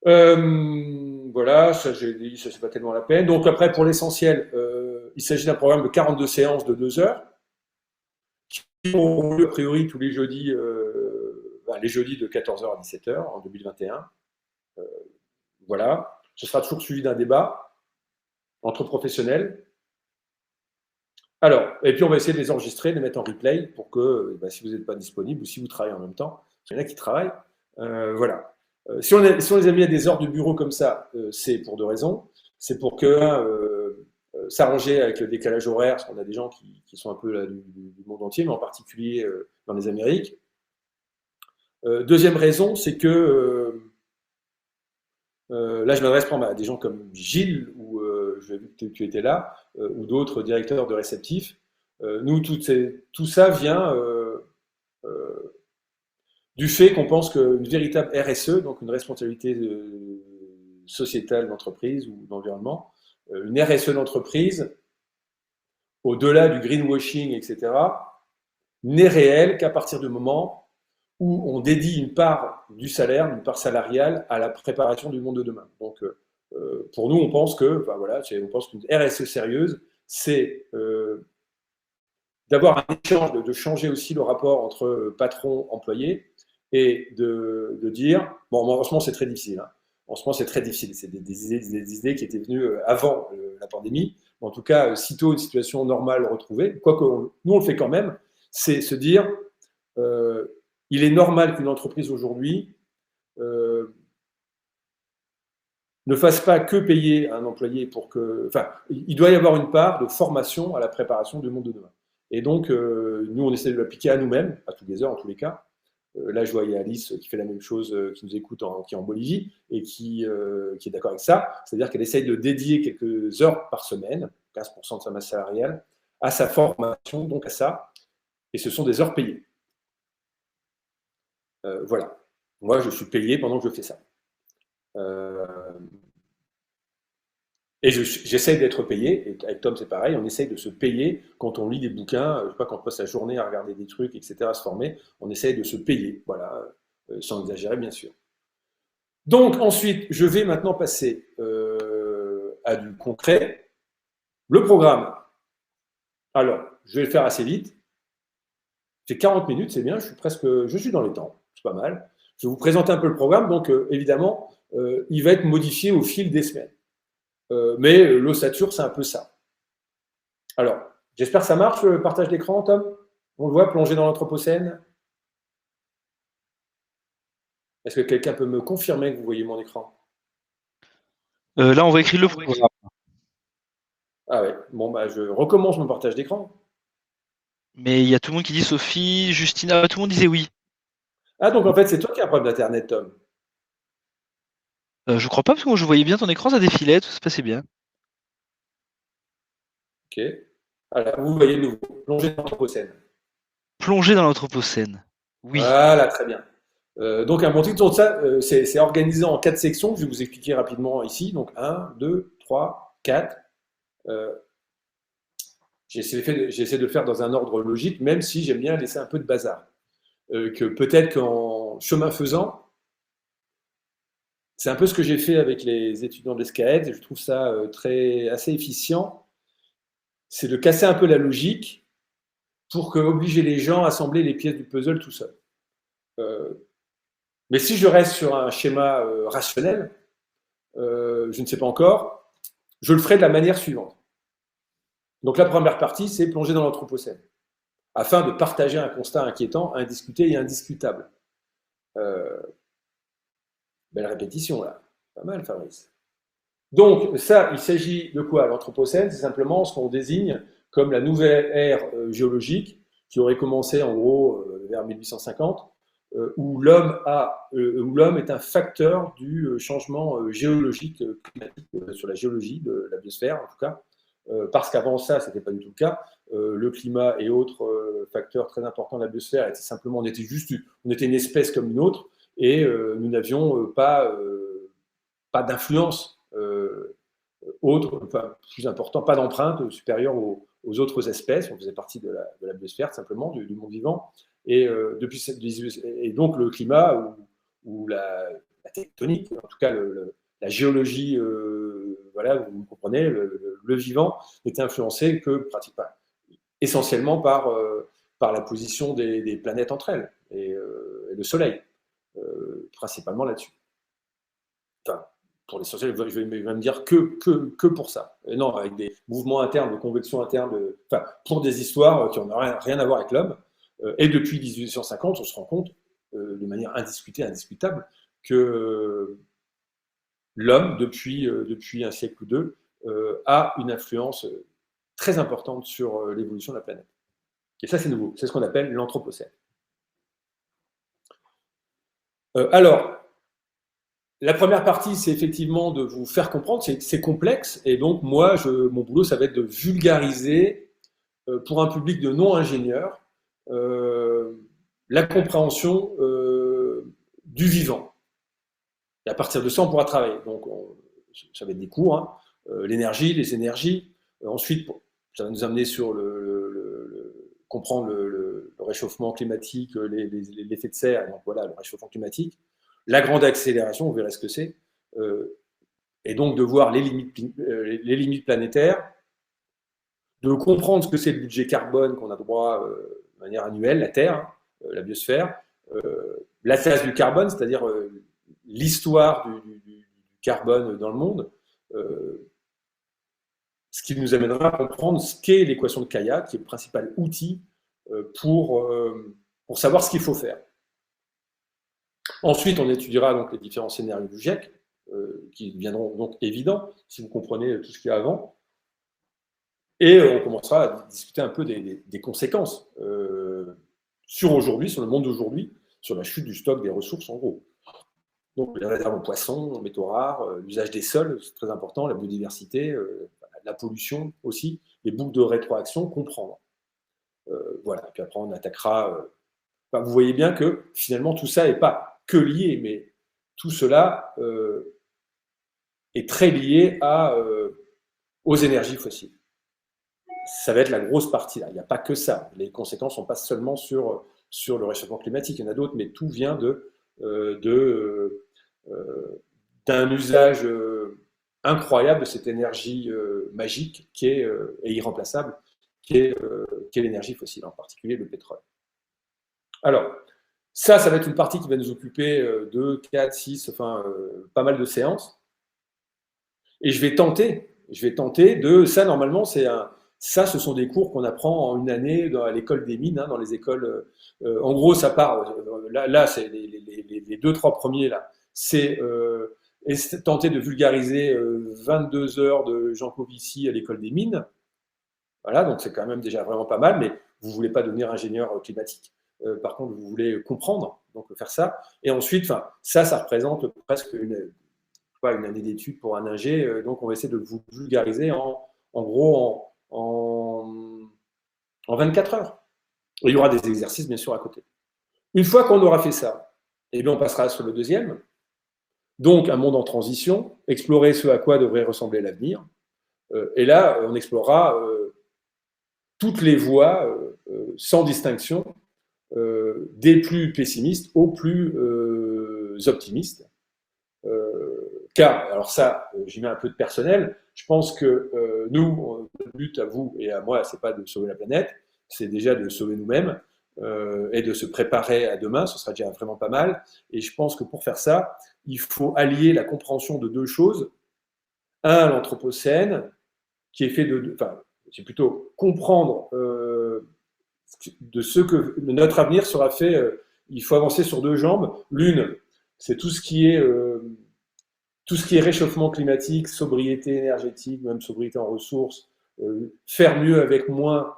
Voilà, ça j'ai dit, ça c'est pas tellement la peine. Donc après, pour l'essentiel, il s'agit d'un programme de 42 séances de 2 heures qui auront lieu a priori tous les jeudis de 14h à 17h en 2021. Voilà, ce sera toujours suivi d'un débat entre professionnels. Alors, et puis on va essayer de les enregistrer, de les mettre en replay pour que si vous n'êtes pas disponible ou si vous travaillez en même temps, parce qu'il y en a qui travaillent, voilà. Si on les a mis à des heures de bureau comme ça, c'est pour 2 raisons. C'est pour que s'arranger avec le décalage horaire, parce qu'on a des gens qui sont un peu là, du monde entier, mais en particulier dans les Amériques. Deuxième raison, c'est que là, je m'adresse à des gens comme Gilles, ou j'ai vu que tu étais là, ou d'autres directeurs de réceptifs. Nous, tout ça vient du fait qu'on pense qu'une véritable RSE, donc une responsabilité sociétale d'entreprise ou d'environnement, une RSE d'entreprise, au-delà du greenwashing, etc., n'est réelle qu'à partir du moment où on dédie une part du salaire, une part salariale, à la préparation du monde de demain. Donc, pour nous, on pense on pense qu'une RSE sérieuse, c'est d'avoir un échange, de changer aussi le rapport entre patron-employé et de dire, bon, en ce moment, c'est très difficile. Hein. En ce moment, c'est très difficile. C'est des idées qui étaient venues avant la pandémie. En tout cas, sitôt une situation normale retrouvée, quoique nous, on le fait quand même, c'est se dire, il est normal qu'une entreprise aujourd'hui ne fasse pas que payer un employé pour que... Enfin, il doit y avoir une part de formation à la préparation du monde de demain. Et donc, nous, on essaie de l'appliquer à nous-mêmes, à tous les heures, en tous les cas. Là, je vois, il y a Alice qui fait la même chose, qui nous écoute, qui est en Bolivie, et qui est d'accord avec ça. C'est-à-dire qu'elle essaye de dédier quelques heures par semaine, 15% de sa masse salariale, à sa formation, donc à ça. Et ce sont des heures payées. Voilà. Moi, je suis payé pendant que je fais ça. Et j'essaie d'être payé, et avec Tom c'est pareil, on essaye de se payer quand on lit des bouquins, je sais pas, quand on passe la journée à regarder des trucs, etc., à se former, on essaye de se payer, voilà, sans exagérer bien sûr. Donc ensuite, je vais maintenant passer à du concret. Le programme, alors, je vais le faire assez vite, c'est 40 minutes, c'est bien, je suis dans les temps, c'est pas mal. Je vais vous présenter un peu le programme, donc évidemment, il va être modifié au fil des semaines. Mais l'ossature, c'est un peu ça. Alors, j'espère que ça marche, le partage d'écran, Tom. On le voit plonger dans l'anthropocène. Est-ce que quelqu'un peut me confirmer que vous voyez mon écran? Là, on va écrire le programme. Ah ouais, bon, bah, je recommence mon partage d'écran. Mais il y a tout le monde qui dit Sophie, Justina, tout le monde disait oui. Ah, donc en fait, c'est toi qui as un problème d'Internet, Tom. Je crois pas, parce que moi je voyais bien ton écran, ça défilait, tout se passait bien. Ok. Voilà, vous voyez de nouveau, plonger dans l'anthropocène. Plonger dans l'anthropocène. Oui. Voilà, très bien. Donc un bon titre de ça, c'est organisé en 4 sections, je vais vous expliquer rapidement ici. Donc 1, 2, 3, 4. J'essaie de le faire dans un ordre logique, même si j'aime bien laisser un peu de bazar. Que peut-être qu'en chemin faisant, c'est un peu ce que j'ai fait avec les étudiants de l'ESCAED, et je trouve ça assez efficient, c'est de casser un peu la logique pour obliger les gens à assembler les pièces du puzzle tout seul. Mais si je reste sur un schéma rationnel, je ne sais pas encore, je le ferai de la manière suivante. Donc la première partie, c'est plonger dans l'anthropocène, afin de partager un constat inquiétant, indiscuté et indiscutable. Belle répétition là, pas mal Fabrice. Donc ça, il s'agit de quoi? L'anthropocène, c'est simplement ce qu'on désigne comme la nouvelle ère géologique qui aurait commencé en gros vers 1850, où l'homme est un facteur du changement géologique climatique sur la géologie de la biosphère en tout cas, parce qu'avant ça, c'était pas du tout le cas. Le climat et autres facteurs très importants de la biosphère étaient simplement, on était une espèce comme une autre, et nous n'avions pas d'influence autre, enfin, plus important, pas d'empreinte supérieure aux autres espèces. On faisait partie de la biosphère simplement, du monde vivant. Et, donc le climat ou la tectonique, en tout cas la géologie, voilà, vous comprenez, le vivant n'était influencé que pratiquement, essentiellement par la position des planètes entre elles et le Soleil, principalement là-dessus. Enfin, pour l'essentiel, je vais même dire que pour ça. Et non, avec des mouvements internes, de convection interne, enfin, pour des histoires qui n'ont rien à voir avec l'homme. Et depuis 1850, on se rend compte, de manière indiscutée, indiscutable, que l'homme, depuis un siècle ou deux, a une influence très importante sur l'évolution de la planète. Et ça, c'est nouveau. C'est ce qu'on appelle l'anthropocène. Alors, la première partie, c'est effectivement de vous faire comprendre, c'est complexe, et donc moi, mon boulot, ça va être de vulgariser pour un public de non-ingénieurs la compréhension du vivant. Et à partir de ça, on pourra travailler. Donc, ça va être des cours, hein, l'énergie, les énergies. Ensuite, ça va nous amener sur comprendre le réchauffement climatique, l'effet de serre, donc voilà, le réchauffement climatique. La grande accélération, on verra ce que c'est, et donc de voir les limites planétaires, de comprendre ce que c'est le budget carbone qu'on a droit de manière annuelle, la Terre, la biosphère, l'atlas du carbone, c'est-à-dire l'histoire du carbone dans le monde, ce qui nous amènera à comprendre ce qu'est l'équation de Kaya, qui est le principal outil pour savoir ce qu'il faut faire. Ensuite, on étudiera donc les différents scénarios du GIEC, qui deviendront donc évidents si vous comprenez tout ce qu'il y a avant. Et on commencera à discuter un peu des conséquences sur aujourd'hui, sur le monde d'aujourd'hui, sur la chute du stock des ressources en gros. Donc les réserves en poissons, en métaux rares, l'usage des sols, c'est très important, la biodiversité, la pollution aussi, les boucles de rétroaction, comprendre. Voilà, puis après on attaquera. Vous voyez bien que finalement tout ça n'est pas que lié, mais tout cela est très lié aux énergies fossiles. Ça va être la grosse partie là. Il n'y a pas que ça. Les conséquences ne sont pas seulement sur le réchauffement climatique. Il y en a d'autres, mais tout vient d'un usage incroyable de cette énergie magique qui est et irremplaçable, qui est l'énergie fossile, en particulier le pétrole. Alors, ça va être une partie qui va nous occuper 2, 4, 6, enfin pas mal de séances. Et je vais tenter de... Ça, normalement, ce sont des cours qu'on apprend en une année à l'école des mines, dans les écoles. En gros, ça part. Là, c'est les 2-3 premiers, là. C'est tenter de vulgariser 22 heures de Jean Covici à l'école des mines. Voilà, donc c'est quand même déjà vraiment pas mal, mais vous ne voulez pas devenir ingénieur climatique. Par contre, vous voulez comprendre, donc faire ça. Et ensuite, ça représente presque une année d'études pour un ingé. Donc, on va essayer de vous vulgariser en gros en 24 heures. Et il y aura des exercices, bien sûr, à côté. Une fois qu'on aura fait ça, eh bien, on passera sur le deuxième. Donc, un monde en transition, explorer ce à quoi devrait ressembler l'avenir. Et là, on explorera toutes les voies, sans distinction, des plus pessimistes aux plus optimistes. Car, alors ça, j'y mets un peu de personnel, je pense que nous, notre but à vous et à moi, c'est pas de sauver la planète, c'est déjà de sauver nous-mêmes et de se préparer à demain, ce sera déjà vraiment pas mal. Et je pense que pour faire ça, il faut allier la compréhension de deux choses. Un, l'anthropocène, qui est fait c'est plutôt comprendre de ce que notre avenir sera fait. Il faut avancer sur deux jambes. L'une, c'est tout ce qui est réchauffement climatique, sobriété énergétique, même sobriété en ressources, faire mieux avec moins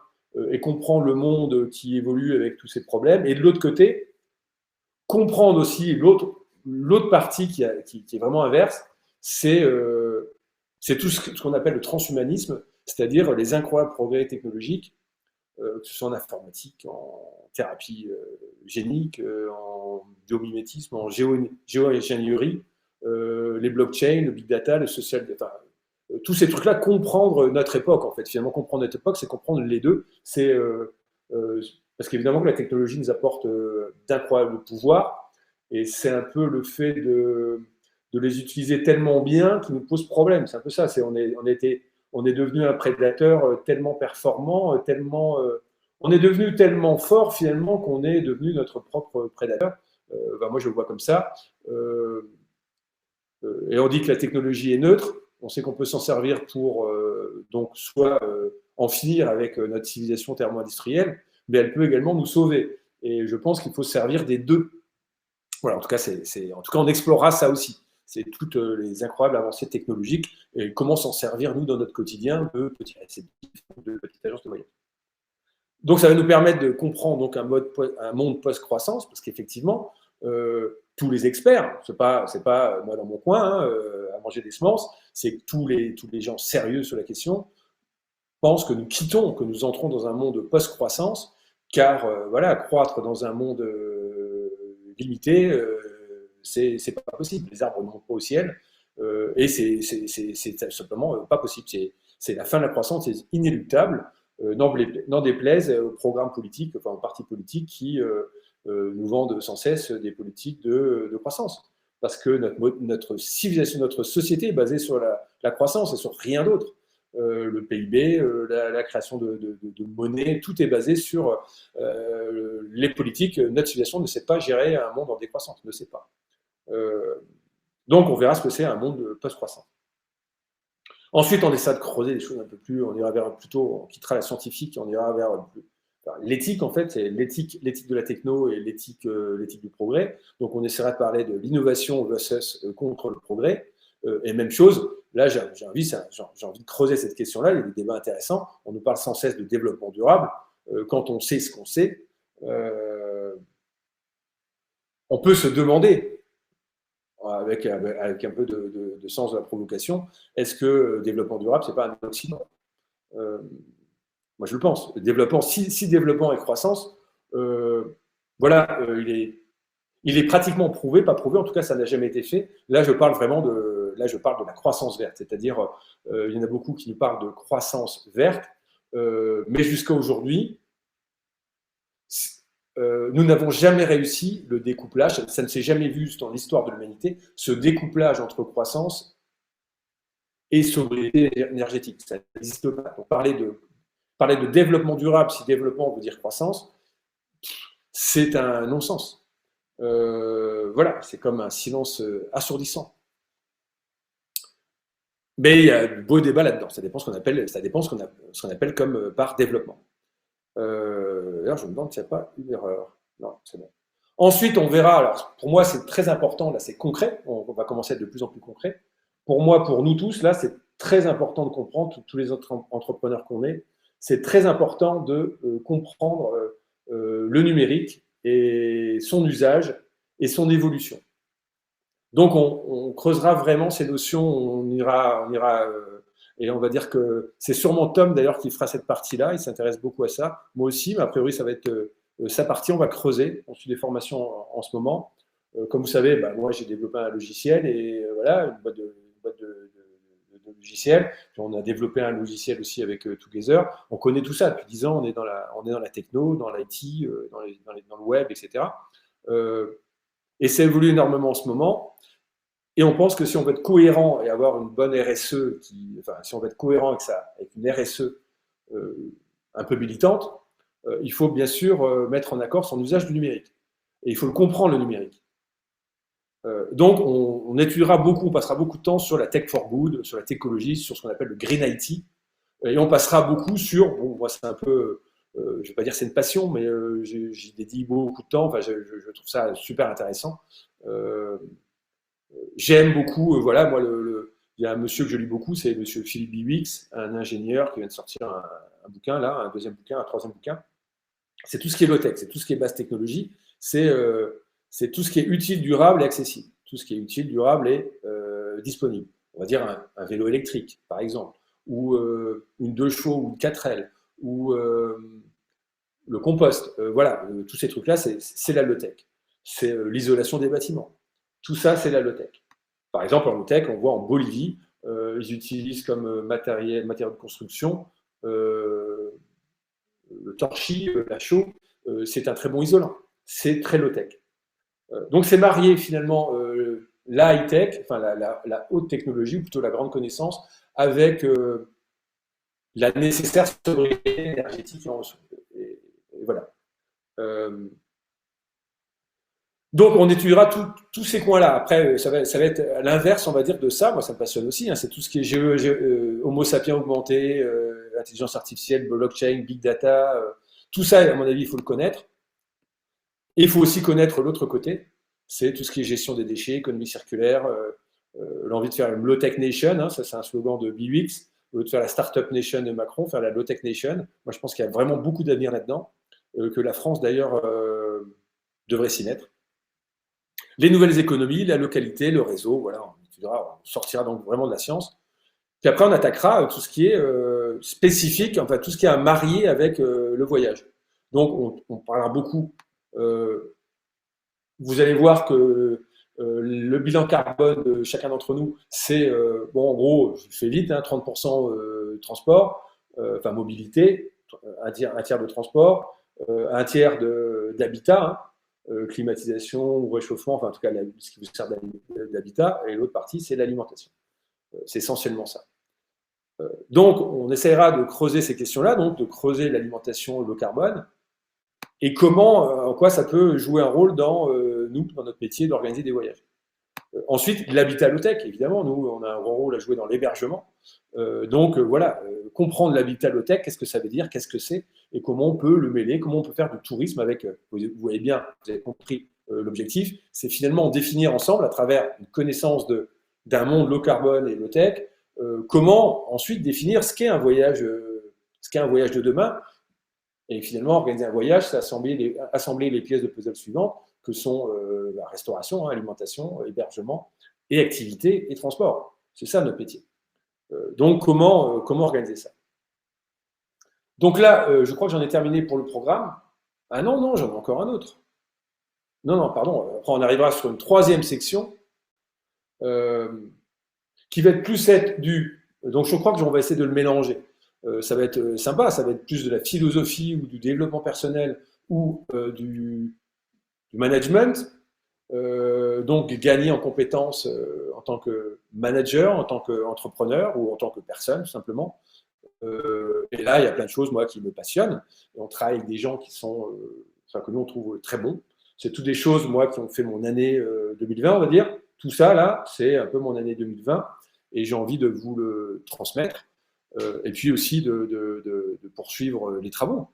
et comprendre le monde qui évolue avec tous ces problèmes. Et de l'autre côté, comprendre aussi l'autre partie qui est vraiment inverse, c'est tout ce qu'on appelle le transhumanisme, c'est-à-dire les incroyables progrès technologiques, que ce soit en informatique, en thérapie génique, en biomimétisme, en géo-ingénierie, les blockchains, le big data, le social, tous ces trucs-là, comprendre notre époque, en fait. Finalement, comprendre notre époque, c'est comprendre les deux. C'est parce qu'évidemment que la technologie nous apporte d'incroyables pouvoirs, et c'est un peu le fait de les utiliser tellement bien qui nous pose problème. C'est un peu ça. On est devenu un prédateur tellement performant, on est devenu tellement fort finalement qu'on est devenu notre propre prédateur. Moi, je le vois comme ça. Et on dit que la technologie est neutre. On sait qu'on peut s'en servir pour donc soit en finir avec notre civilisation thermo-industrielle, mais elle peut également nous sauver. Et je pense qu'il faut se servir des deux. Voilà, en tout cas, on explorera ça aussi. C'est toutes les incroyables avancées technologiques et comment s'en servir, nous, dans notre quotidien, de petites agences de voyage. Donc, ça va nous permettre de comprendre donc, un monde post-croissance, parce qu'effectivement, tous les experts, c'est pas moi dans mon coin, à manger des semences, c'est que tous les gens sérieux sur la question pensent que nous entrons dans un monde post-croissance, car croître dans un monde limité, c'est pas possible. Les arbres ne montent pas au ciel, et c'est simplement pas possible. C'est la fin de la croissance, c'est inéluctable. N'en déplaise aux programmes politiques, aux partis politiques qui nous vendent sans cesse des politiques de croissance. Parce que notre civilisation, notre société est basée sur la croissance et sur rien d'autre. Le PIB, la création de monnaie, tout est basé sur les politiques. Notre civilisation ne sait pas gérer un monde en décroissance, ne sait pas. Donc on verra ce que c'est un monde post-croissant. Ensuite, on essaie de creuser des choses un peu plus, on quittera la scientifique, on ira vers l'éthique, en fait, c'est l'éthique de la techno et l'éthique du progrès. Donc, on essaiera de parler de l'innovation versus contre le progrès. Et même chose, là, j'ai envie de creuser cette question-là. Il y a des débats intéressants. On nous parle sans cesse de développement durable. Quand on sait ce qu'on sait, on peut se demander, avec un peu de sens de la provocation, est-ce que développement durable, c'est pas un accident? Moi, je le pense. Développement, si développement et croissance, voilà, il est pratiquement prouvé, pas prouvé, en tout cas, ça n'a jamais été fait. Là, je parle vraiment de la croissance verte, c'est-à-dire, il y en a beaucoup qui nous parlent de croissance verte, mais jusqu'à aujourd'hui, nous n'avons jamais réussi le découplage, ça ne s'est jamais vu dans l'histoire de l'humanité, ce découplage entre croissance et sobriété énergétique. Ça n'existe pas. On parlait de développement durable, si développement veut dire croissance, c'est un non-sens. Voilà, c'est comme un silence assourdissant. Mais il y a de beaux débats là-dedans. Ça dépend ce qu'on appelle comme par développement. D'ailleurs, je me demande s'il n'y a pas une erreur. Non, c'est bon. Ensuite, on verra. Alors, pour moi, c'est très important. Là, c'est concret. On va commencer à être de plus en plus concret. Pour moi, pour nous tous, là, c'est très important de comprendre, tous les autres entrepreneurs qu'on est, c'est très important de comprendre le numérique et son usage et son évolution. Donc, on creusera vraiment ces notions, on ira et on va dire que c'est sûrement Tom d'ailleurs qui fera cette partie-là, il s'intéresse beaucoup à ça, moi aussi, mais a priori ça va être sa partie, on va creuser, on suit des formations en ce moment. Comme vous savez, moi j'ai développé un logiciel et voilà, une boîte de logiciels, puis on a développé un logiciel aussi avec Together, on connaît tout ça, depuis 10 ans on est dans la techno, dans l'IT, dans le web, etc. Et ça évolue énormément en ce moment. Et on pense que si on veut être cohérent et avoir une bonne RSE, si on veut être cohérent avec une RSE un peu militante, il faut bien sûr mettre en accord son usage du numérique. Et il faut le comprendre, le numérique. Donc, on étudiera beaucoup, on passera beaucoup de temps sur la tech for good, sur la technologie, sur ce qu'on appelle le green IT. Et on passera beaucoup sur, bon, moi c'est un peu, je ne vais pas dire c'est une passion, mais j'y dédie beaucoup de temps, enfin, je trouve ça super intéressant. J'aime beaucoup, voilà, moi, il y a un monsieur que je lis beaucoup, c'est monsieur Philippe Biwix, un ingénieur qui vient de sortir un bouquin, là, un deuxième bouquin, un troisième bouquin. C'est tout ce qui est low-tech, c'est tout ce qui est basse technologie, c'est tout ce qui est utile, durable et accessible. Tout ce qui est utile, durable et disponible. On va dire un vélo électrique, par exemple, ou une 2 chevaux ou une 4L, ou le compost. Voilà, tous ces trucs-là, c'est la low-tech. C'est l'isolation des bâtiments. Tout ça, c'est la low-tech. Par exemple, en low-tech, on voit en Bolivie, ils utilisent comme matériau de construction le torchis, la chaux. C'est un très bon isolant. C'est très low-tech. Donc, c'est marié finalement la high-tech, enfin la haute technologie, ou plutôt la grande connaissance, avec la nécessaire sobriété énergétique et voilà. Donc, on étudiera tous ces coins-là. Après, ça va être à l'inverse, on va dire, de ça. Moi, ça me passionne aussi. C'est tout ce qui est Homo sapiens augmenté, intelligence artificielle, blockchain, big data. Tout ça, à mon avis, il faut le connaître. Et il faut aussi connaître l'autre côté. C'est tout ce qui est gestion des déchets, économie circulaire, l'envie de faire une low-tech nation. Ça, c'est un slogan de BWX. Au lieu de faire la startup nation de Macron, faire la low-tech nation. Moi, je pense qu'il y a vraiment beaucoup d'avenir là-dedans. Que la France, d'ailleurs, devrait s'y mettre. Les nouvelles économies, la localité, le réseau, voilà, on sortira donc vraiment de la science. Puis après, on attaquera tout ce qui est spécifique, enfin tout ce qui est à marier avec le voyage. Donc, on parlera beaucoup. Vous allez voir que le bilan carbone de chacun d'entre nous, c'est, bon, en gros, je fais vite, 30% transport, enfin mobilité, un tiers de transport, un tiers d'habitat, climatisation ou réchauffement, enfin en tout cas ce qui vous sert d'habitat, et l'autre partie c'est l'alimentation. C'est essentiellement ça. Donc on essaiera de creuser ces questions-là, donc de creuser l'alimentation low carbone, et comment, en quoi ça peut jouer un rôle dans notre métier d'organiser des voyages. Ensuite, l'habitat low-tech, évidemment, nous, on a un grand rôle à jouer dans l'hébergement. Voilà, comprendre l'habitat low-tech, qu'est-ce que ça veut dire, qu'est-ce que c'est, et comment on peut le mêler, comment on peut faire du tourisme avec, vous voyez bien, vous avez compris l'objectif, c'est finalement définir ensemble, à travers une connaissance d'un monde low carbone et low-tech, comment ensuite définir ce qu'est un voyage de demain, et finalement organiser un voyage, c'est assembler les pièces de puzzle suivantes, que sont la restauration, alimentation, hébergement, et activité et transport. C'est ça notre métier. Donc, comment organiser ça? Donc là, je crois que j'en ai terminé pour le programme. Ah non, j'en ai encore un autre. Non, pardon. Après, on arrivera sur une troisième section qui va être plus donc, je crois qu'on va essayer de le mélanger. Ça va être sympa, ça va être plus de la philosophie ou du développement personnel ou du management. Donc, gagner en compétences en tant que manager, en tant qu'entrepreneur ou en tant que personne, tout simplement. Et là, il y a plein de choses, moi, qui me passionnent. Et on travaille avec des gens que nous, on trouve très bons. C'est toutes des choses, moi, qui ont fait mon année 2020, on va dire. Tout ça, là, c'est un peu mon année 2020. Et j'ai envie de vous le transmettre. Et puis aussi de poursuivre les travaux.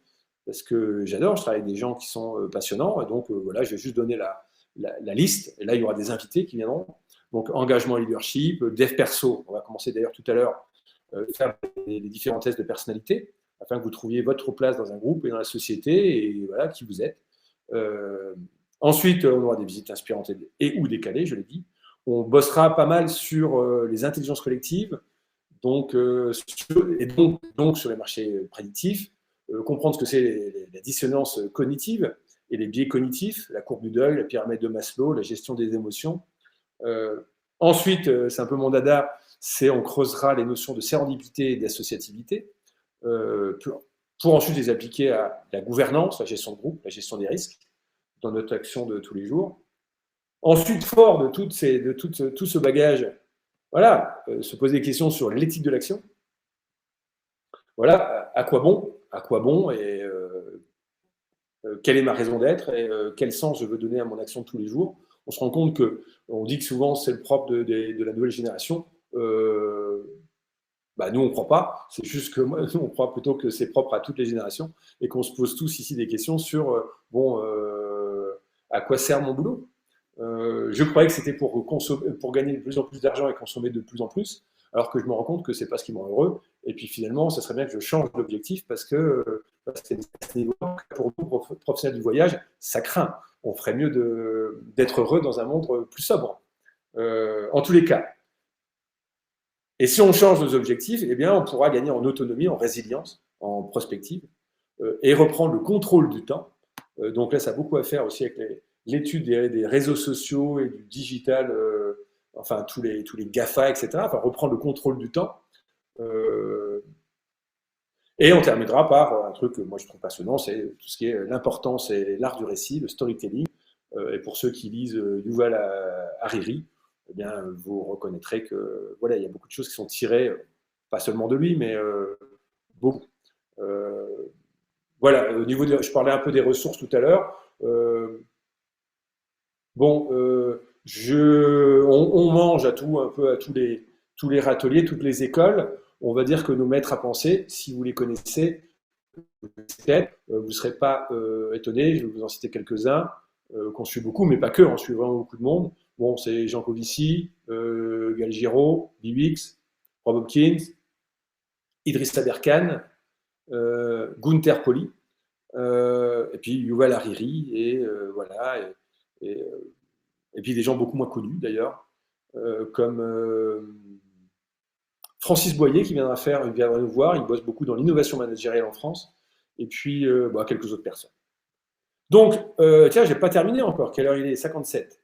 Parce que j'adore, je travaille avec des gens qui sont passionnants. Et donc, voilà, je vais juste donner la liste. Et là, il y aura des invités qui viendront. Donc, engagement et leadership, dev perso. On va commencer d'ailleurs tout à l'heure faire les différents tests de personnalité afin que vous trouviez votre place dans un groupe et dans la société et voilà qui vous êtes. Ensuite, on aura des visites inspirantes et ou décalées, je l'ai dit. On bossera pas mal sur les intelligences collectives, donc sur les marchés prédictifs, comprendre ce que c'est la dissonance cognitive et les biais cognitifs, la courbe du deuil, la pyramide de Maslow, la gestion des émotions. Ensuite, c'est un peu mon dada, on creusera les notions de sérendipité et d'associativité pour ensuite les appliquer à la gouvernance, la gestion de groupe, la gestion des risques dans notre action de tous les jours. Ensuite, fort de tout ce bagage, voilà, se poser des questions sur l'éthique de l'action. Voilà, à quoi bon et quelle est ma raison d'être et quel sens je veux donner à mon action de tous les jours. On se rend compte qu'on dit que souvent c'est le propre de la nouvelle génération. Nous, on ne croit pas. C'est juste que nous, on croit plutôt que c'est propre à toutes les générations et qu'on se pose tous ici des questions sur à quoi sert mon boulot. Je croyais que c'était pour gagner de plus en plus d'argent et consommer de plus en plus, alors que je me rends compte que c'est pas ce qui me rend heureux. Et puis finalement, ça serait bien que je change d'objectif parce que pour nous, professionnels du voyage, ça craint. On ferait mieux d'être heureux dans un monde plus sobre. En tous les cas. Et si on change nos objectifs, eh bien, on pourra gagner en autonomie, en résilience, en prospective, et reprendre le contrôle du temps. Donc là, ça a beaucoup à faire aussi avec l'étude des réseaux sociaux et du digital, enfin tous les GAFA, etc. Enfin, reprendre le contrôle du temps. Et on terminera par un truc que moi je trouve passionnant, c'est tout ce qui est l'importance et l'art du récit, le storytelling. Et pour ceux qui lisent Yuval Harari, eh bien, vous reconnaîtrez que voilà, il y a beaucoup de choses qui sont tirées, pas seulement de lui, mais beaucoup. Voilà, au niveau je parlais un peu des ressources tout à l'heure. On mange un peu à tous les râteliers, toutes les écoles. On va dire que nos maîtres à penser, si vous les connaissez, peut-être, vous ne serez pas étonnés, je vais vous en citer quelques-uns, qu'on suit beaucoup, mais pas que, on suit vraiment beaucoup de monde. Bon, c'est Jean Covici, Gal Giraud, Bibix, Rob Hopkins, Idriss Aberkan, Gunther Pauli, et puis Yuval Harari, et voilà, et puis des gens beaucoup moins connus d'ailleurs, comme Francis Boyer qui viendra nous voir, il bosse beaucoup dans l'innovation managériale en France, et puis quelques autres personnes. Donc, tiens, je n'ai pas terminé encore, quelle heure il est? 57.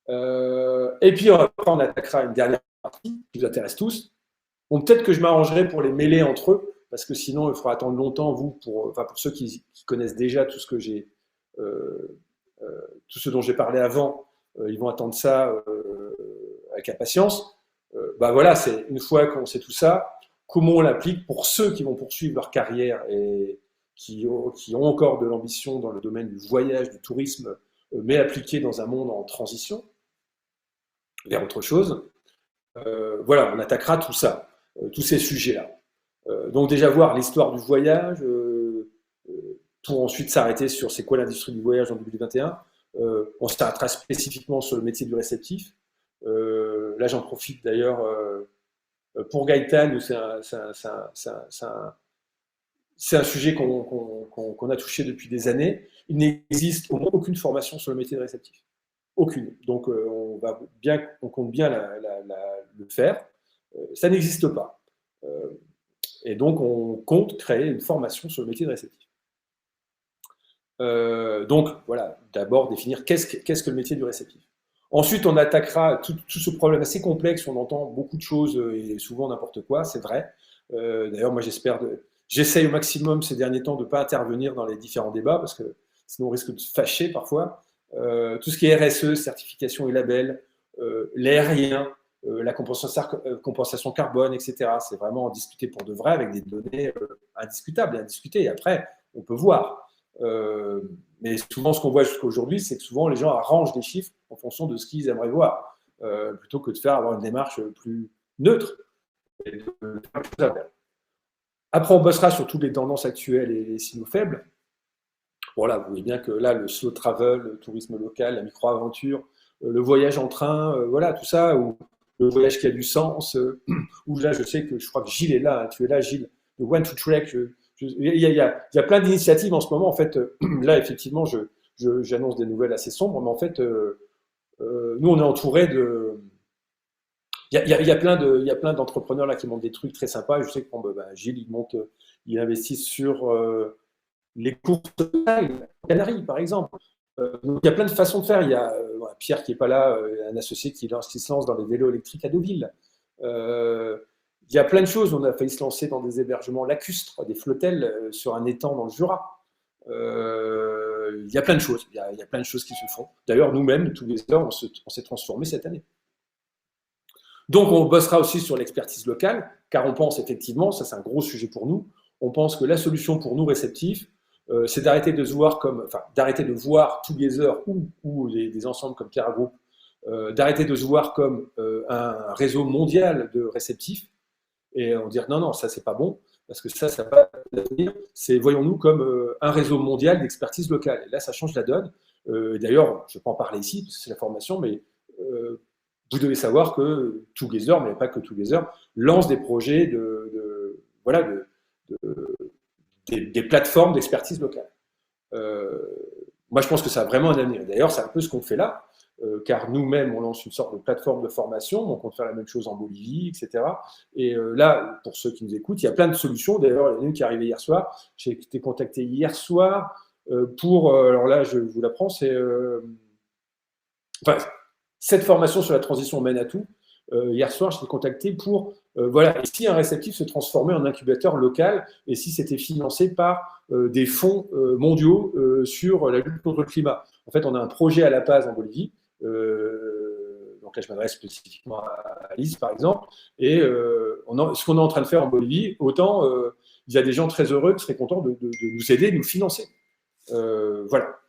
Et puis après, on attaquera une dernière partie qui vous intéresse tous. Bon, peut-être que je m'arrangerai pour les mêler entre eux, parce que sinon, il faudra attendre longtemps, pour ceux qui connaissent déjà tout ce que j'ai, tout ce dont j'ai parlé avant, ils vont attendre ça avec impatience. Voilà, c'est une fois qu'on sait tout ça, comment on l'applique pour ceux qui vont poursuivre leur carrière et qui ont encore de l'ambition dans le domaine du voyage, du tourisme, mais appliqué dans un monde en transition. vers autre chose. Voilà, on attaquera tout ça, tous ces sujets-là. Donc déjà voir l'histoire du voyage, pour ensuite s'arrêter sur c'est quoi l'industrie du voyage en 2021. On s'arrêtera spécifiquement sur le métier du réceptif. Là, j'en profite d'ailleurs pour Gaëtan, c'est un sujet qu'on a touché depuis des années. Il n'existe au moins aucune formation sur le métier de réceptif. Aucune. Donc, on compte bien le faire. Ça n'existe pas. Et donc, on compte créer une formation sur le métier de réceptif. Donc, voilà, d'abord définir qu'est-ce que le métier du réceptif. Ensuite, on attaquera tout ce problème assez complexe. On entend beaucoup de choses et souvent n'importe quoi, c'est vrai. D'ailleurs, moi, j'essaye au maximum ces derniers temps de ne pas intervenir dans les différents débats parce que sinon on risque de se fâcher parfois. Tout ce qui est RSE, certification et label, l'aérien, la compensation carbone, etc. C'est vraiment discuter pour de vrai avec des données indiscutables et indiscutées. Et après, on peut voir. Mais souvent, ce qu'on voit jusqu'à aujourd'hui, c'est que souvent les gens arrangent des chiffres en fonction de ce qu'ils aimeraient voir, plutôt que de avoir une démarche plus neutre. Et de faire quelque chose à faire. Après, on bossera sur toutes les tendances actuelles et les signaux faibles. Voilà, vous voyez bien que là, le slow travel, le tourisme local, la micro-aventure, le voyage en train, voilà, tout ça, ou le voyage qui a du sens, où là, je sais que je crois que Gilles est là, hein, tu es là, Gilles, le One to Trek. Il y a plein d'initiatives en ce moment. En fait, là, effectivement, j'annonce des nouvelles assez sombres, mais en fait, nous, on est entouré de. Il y a plein d'entrepreneurs là qui montent des trucs très sympas. Je sais que Gilles, il investit sur les courses en Canaries, par exemple. Donc, il y a plein de façons de faire. Il y a Pierre qui n'est pas là, un associé qui se lance dans les vélos électriques à Deauville. Il y a plein de choses. On a failli se lancer dans des hébergements lacustres, des flottelles sur un étang dans le Jura. Il y a plein de choses. Il y a plein de choses qui se font. D'ailleurs, nous-mêmes, tous les heures, on s'est transformés cette année. Donc, on bossera aussi sur l'expertise locale, car on pense effectivement, ça c'est un gros sujet pour nous, on pense que la solution pour nous réceptifs, c'est d'arrêter de voir Together ou des ensembles comme Terra Group, d'arrêter de se voir comme un réseau mondial de réceptifs, et on dire non, ça c'est pas bon, parce que ça va pas l'avenir, c'est voyons-nous comme un réseau mondial d'expertise locale. Et là, ça change la donne. D'ailleurs, je ne vais pas en parler ici, parce que c'est la formation, mais vous devez savoir que Together, mais pas que Together, lance des projets des plateformes d'expertise locale. Moi, je pense que ça a vraiment un avenir. D'ailleurs, c'est un peu ce qu'on fait là, car nous-mêmes, on lance une sorte de plateforme de formation, donc on compte faire la même chose en Bolivie, etc. Et là, pour ceux qui nous écoutent, il y a plein de solutions. D'ailleurs, il y en a une qui est arrivée hier soir. J'ai été contacté hier soir pour... alors là, je vous l'apprends, c'est... cette formation sur la transition mène à tout. Hier soir, je t'ai contacté pour, et si un réceptif se transformait en incubateur local, et si c'était financé par des fonds mondiaux sur la lutte contre le climat. En fait, on a un projet à La Paz en Bolivie, donc là je m'adresse spécifiquement à Alice par exemple, et ce qu'on est en train de faire en Bolivie, autant il y a des gens très heureux qui seraient contents de nous aider, de nous financer. Voilà.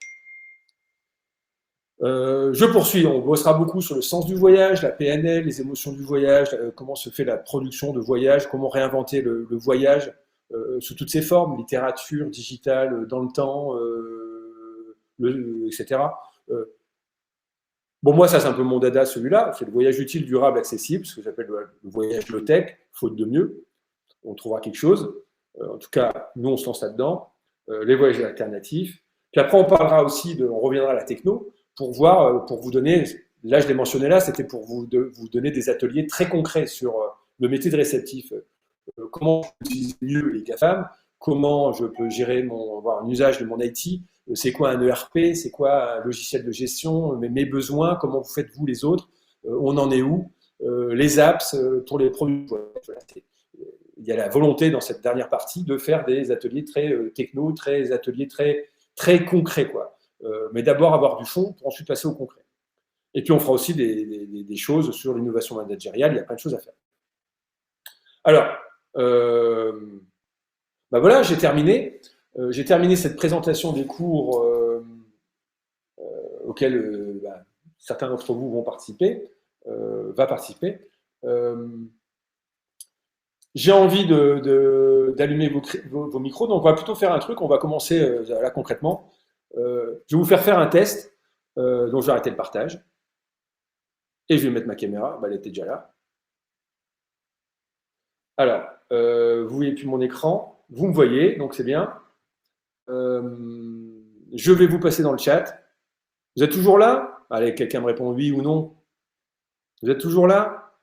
Je poursuis, on bossera beaucoup sur le sens du voyage, la PNL, les émotions du voyage, comment se fait la production de voyage, comment réinventer le voyage sous toutes ses formes, littérature, digitale, dans le temps, etc. Bon, moi, ça c'est un peu mon dada celui-là, c'est le voyage utile, durable, accessible, ce que j'appelle le voyage low-tech, faute de mieux, on trouvera quelque chose. En tout cas, nous on se lance là-dedans, les voyages alternatifs. Puis après, on parlera aussi, on reviendra à la techno, pour vous donner, là je l'ai mentionné là, c'était pour vous donner des ateliers très concrets sur le métier de réceptif. Comment j'utilise mieux les GAFAM, comment je peux avoir un usage de mon IT, c'est quoi un ERP, c'est quoi un logiciel de gestion, mes besoins, comment vous faites vous les autres, on en est où, les apps pour les produits. Il y a la volonté dans cette dernière partie de faire des ateliers très techno, des ateliers très concrets, quoi. Mais d'abord avoir du fond pour ensuite passer au concret. Et puis on fera aussi des choses sur l'innovation managériale, il y a plein de choses à faire. Alors, voilà, j'ai terminé cette présentation des cours auxquels certains d'entre vous vont participer. va participer. J'ai envie d'allumer vos micros, donc on va plutôt faire un truc, on va commencer là concrètement. Je vais vous faire un test, donc je vais arrêter le partage. Et je vais mettre ma caméra, elle était déjà là. Alors, vous voyez plus mon écran, vous me voyez, donc c'est bien. Je vais vous passer dans le chat. Vous êtes toujours là? Allez, quelqu'un me répond oui ou non. Vous êtes toujours là?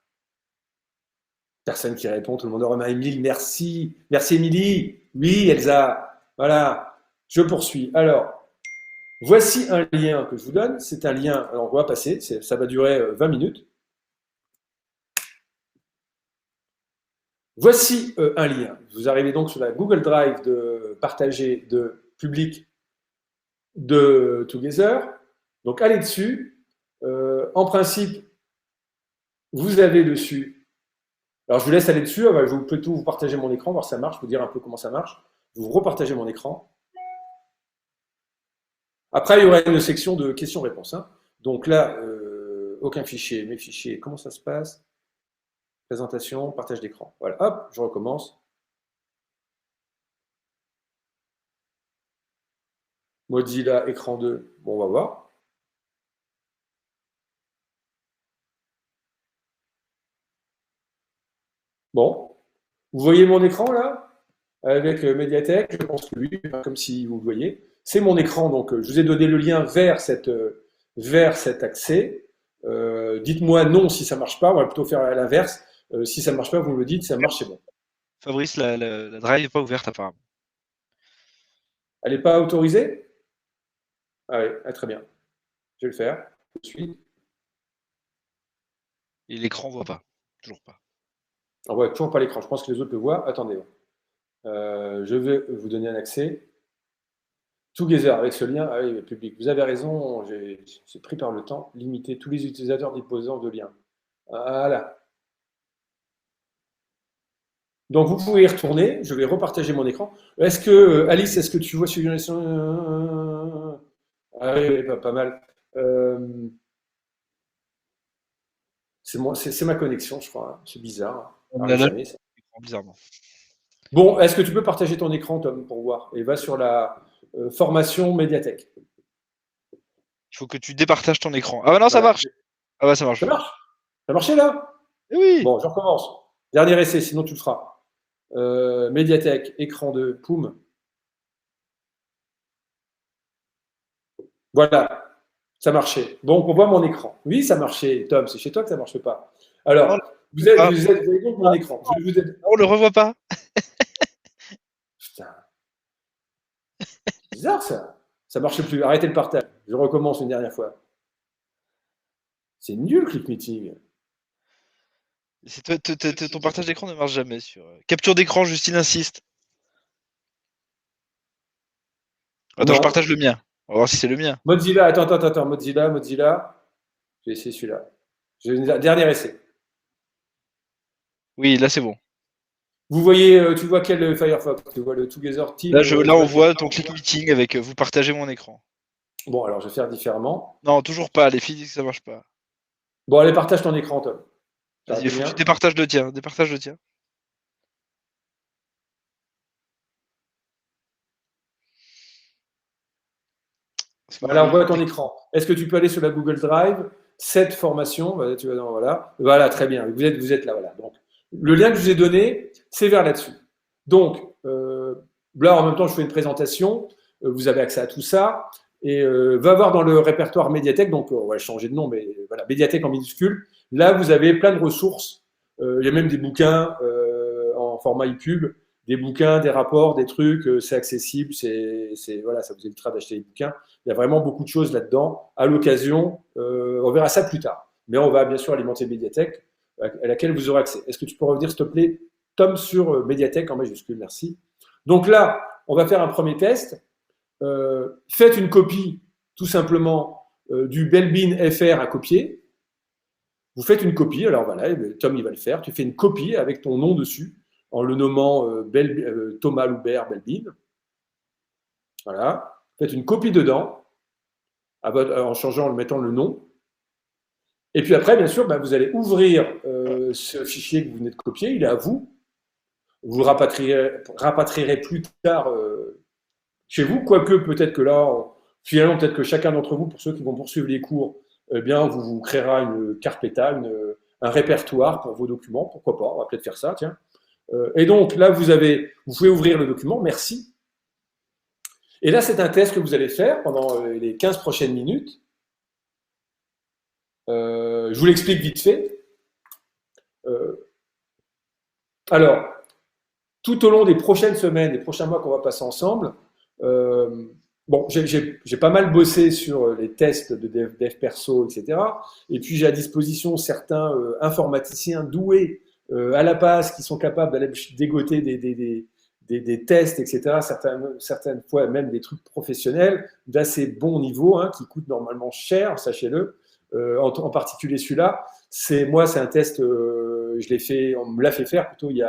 Personne qui répond, tout le monde remet Émilie, merci. Merci Émilie. Oui, Elsa. Voilà, je poursuis. Alors, voici un lien que je vous donne. C'est un lien, alors on va passer, ça va durer 20 minutes. Voici un lien. Vous arrivez donc sur la Google Drive de partager de public de Together. Donc allez dessus. En principe, vous avez dessus. Alors je vous laisse aller dessus. Je vais plutôt vous partager mon écran, voir si ça marche, vous dire un peu comment ça marche. Vous repartagez mon écran. Après, il y aura une section de questions-réponses. Hein. Donc là, aucun fichier, mes fichiers, comment ça se passe? Présentation, partage d'écran. Voilà, hop, je recommence. Mozilla, écran 2, bon, on va voir. Bon, vous voyez mon écran là? Avec Mediatek, je pense que oui, comme si vous le voyez. C'est mon écran, donc je vous ai donné le lien vers cet accès. Dites-moi non si ça ne marche pas, on va plutôt faire à l'inverse. Si ça ne marche pas, vous me le dites, si ça marche, c'est bon. Fabrice, la drive n'est pas ouverte apparemment. Elle n'est pas autorisée? Ah oui, très bien. Je vais le faire. Tout de suite. Et l'écran ne voit pas. Toujours pas. On voit toujours pas l'écran. Je pense que les autres le voient. Attendez. Je vais vous donner un accès. Together, avec ce lien, ah oui, public. Vous avez raison, j'ai pris par le temps. Limiter tous les utilisateurs disposant de liens. Voilà. Donc vous pouvez y retourner. Je vais repartager mon écran. Est-ce que, Alice, est-ce que tu vois sur Ah oui, pas mal. C'est ma connexion, je crois. Hein. C'est bizarre. Jamais, ça. Bizarrement. Bon, est-ce que tu peux partager ton écran, Tom, pour voir? Et va sur la formation Mediatek. Il faut que tu départages ton écran. Ah bah non, ça marche. Ah bah ça marche. Ça marche. Ça a marché là? Oui. Bon, je recommence. Dernier essai, sinon tu le feras. Mediatek, écran 2, poum. Voilà, ça marchait. Donc on voit mon écran. Oui, ça marchait, Tom, c'est chez toi que ça ne marche pas. Alors, vous avez donc mon écran. On le revoit pas. Putain. C'est bizarre ça. Ça ne marche plus. Arrêtez le partage. Je recommence une dernière fois. C'est nul, Click Meeting. Ton partage d'écran ne marche jamais sur. Capture d'écran, Justine insiste. Attends, je partage le mien. On va voir si c'est le mien. Mozilla, attends. Mozilla. Je vais essayer celui-là. J'ai un dernier essai. Oui, là c'est bon. Vous voyez, tu vois quel Firefox? Tu vois le Together Team? Là on voit ton Click Meeting avec vous partagez mon écran. Bon, alors je vais faire différemment. Non, toujours pas. Les filles disent que ça marche pas. Bon, allez, partage ton écran, Tom. Vas-y, il faut que tu départages le tien. Départage le tien. Voilà, on voit ton écran. Est-ce que tu peux aller sur la Google Drive, cette formation, tu vas dans, voilà, très bien. Vous êtes là, voilà. Donc, le lien que je vous ai donné, c'est vers là-dessus. Donc, là, en même temps, je fais une présentation. Vous avez accès à tout ça. Et va voir dans le répertoire Mediatek. Donc, on va changer de nom, mais voilà, Mediatek en minuscule. Là, vous avez plein de ressources. Il y a même des bouquins en format e-pub, des bouquins, des rapports, des trucs. C'est accessible. Voilà, ça vous évitera d'acheter des bouquins. Il y a vraiment beaucoup de choses là-dedans. À l'occasion, on verra ça plus tard. Mais on va bien sûr alimenter Mediatek, à laquelle vous aurez accès. Est-ce que tu peux revenir, s'il te plaît, Tom, sur Mediatek en majuscule? Merci. Donc là, on va faire un premier test. Faites une copie, tout simplement, du Belbin FR à copier. Vous faites une copie. Alors voilà, Tom, il va le faire. Tu fais une copie avec ton nom dessus, en le nommant Thomas Loubert Belbin. Voilà. Faites une copie dedans, en changeant, en mettant le nom. Et puis après, bien sûr, vous allez ouvrir ce fichier que vous venez de copier, il est à vous. Vous le rapatrierez plus tard chez vous, quoique peut-être que là, finalement, peut-être que chacun d'entre vous, pour ceux qui vont poursuivre les cours, eh bien, vous créera une carpeta, un répertoire pour vos documents, pourquoi pas, on va peut-être faire ça, tiens. Et donc là, vous pouvez ouvrir le document, merci. Et là, c'est un test que vous allez faire pendant les 15 prochaines minutes. Je vous l'explique vite fait. Alors, tout au long des prochaines semaines, des prochains mois qu'on va passer ensemble, j'ai pas mal bossé sur les tests de dev perso, etc. Et puis j'ai à disposition certains informaticiens doués à la base qui sont capables d'aller dégoter des tests, etc. Certaines fois même des trucs professionnels d'assez bon niveau, hein, qui coûtent normalement cher, sachez-le. En particulier celui-là, c'est un test, on me l'a fait faire plutôt il y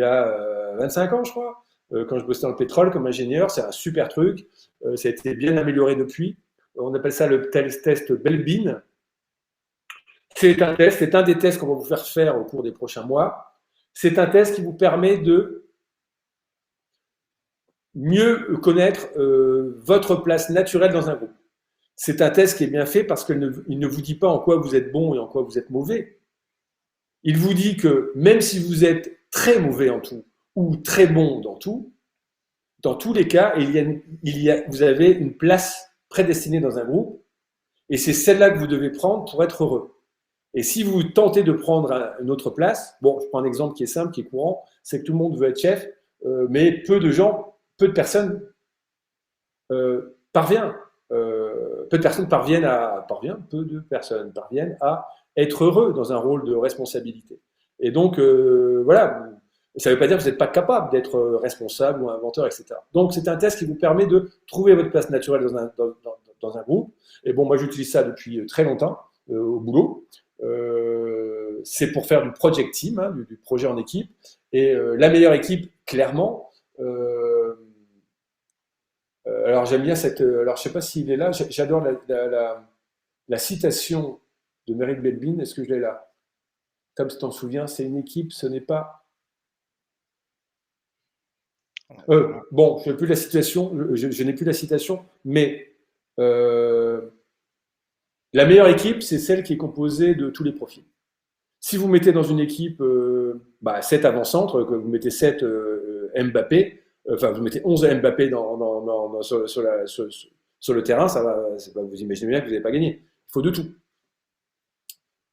a 25 ans, je crois, quand je bossais dans le pétrole comme ingénieur. C'est un super truc. Ça a été bien amélioré depuis. On appelle ça le test Belbin. C'est un des tests qu'on va vous faire au cours des prochains mois. C'est un test qui vous permet de mieux connaître votre place naturelle dans un groupe. C'est un test qui est bien fait parce qu'il ne vous dit pas en quoi vous êtes bon et en quoi vous êtes mauvais. Il vous dit que même si vous êtes très mauvais en tout ou très bon dans tout, dans tous les cas, vous avez une place prédestinée dans un groupe et c'est celle-là que vous devez prendre pour être heureux. Et si vous tentez de prendre une autre place, bon, je prends un exemple qui est simple, qui est courant, c'est que tout le monde veut être chef, mais peu de personnes parviennent à être heureux dans un rôle de responsabilité. Et donc, voilà, ça ne veut pas dire que vous n'êtes pas capable d'être responsable ou inventeur, etc. Donc, c'est un test qui vous permet de trouver votre place naturelle dans un groupe. Et bon, moi, j'utilise ça depuis très longtemps au boulot. C'est pour faire du project team, hein, du projet en équipe. Et la meilleure équipe, clairement, alors j'aime bien alors je ne sais pas s'il est là, j'adore la citation de Meryl Belbin, est-ce que je l'ai là? Comme tu t'en souviens, c'est une équipe, ce n'est pas... Bon, je n'ai plus la citation, je n'ai plus la citation, mais la meilleure équipe, c'est celle qui est composée de tous les profils. Si vous mettez dans une équipe 7 avant-centres, que vous mettez 7 Mbappé, vous mettez 11 Mbappé sur le terrain, vous imaginez bien que vous n'avez pas gagné. Il faut de tout.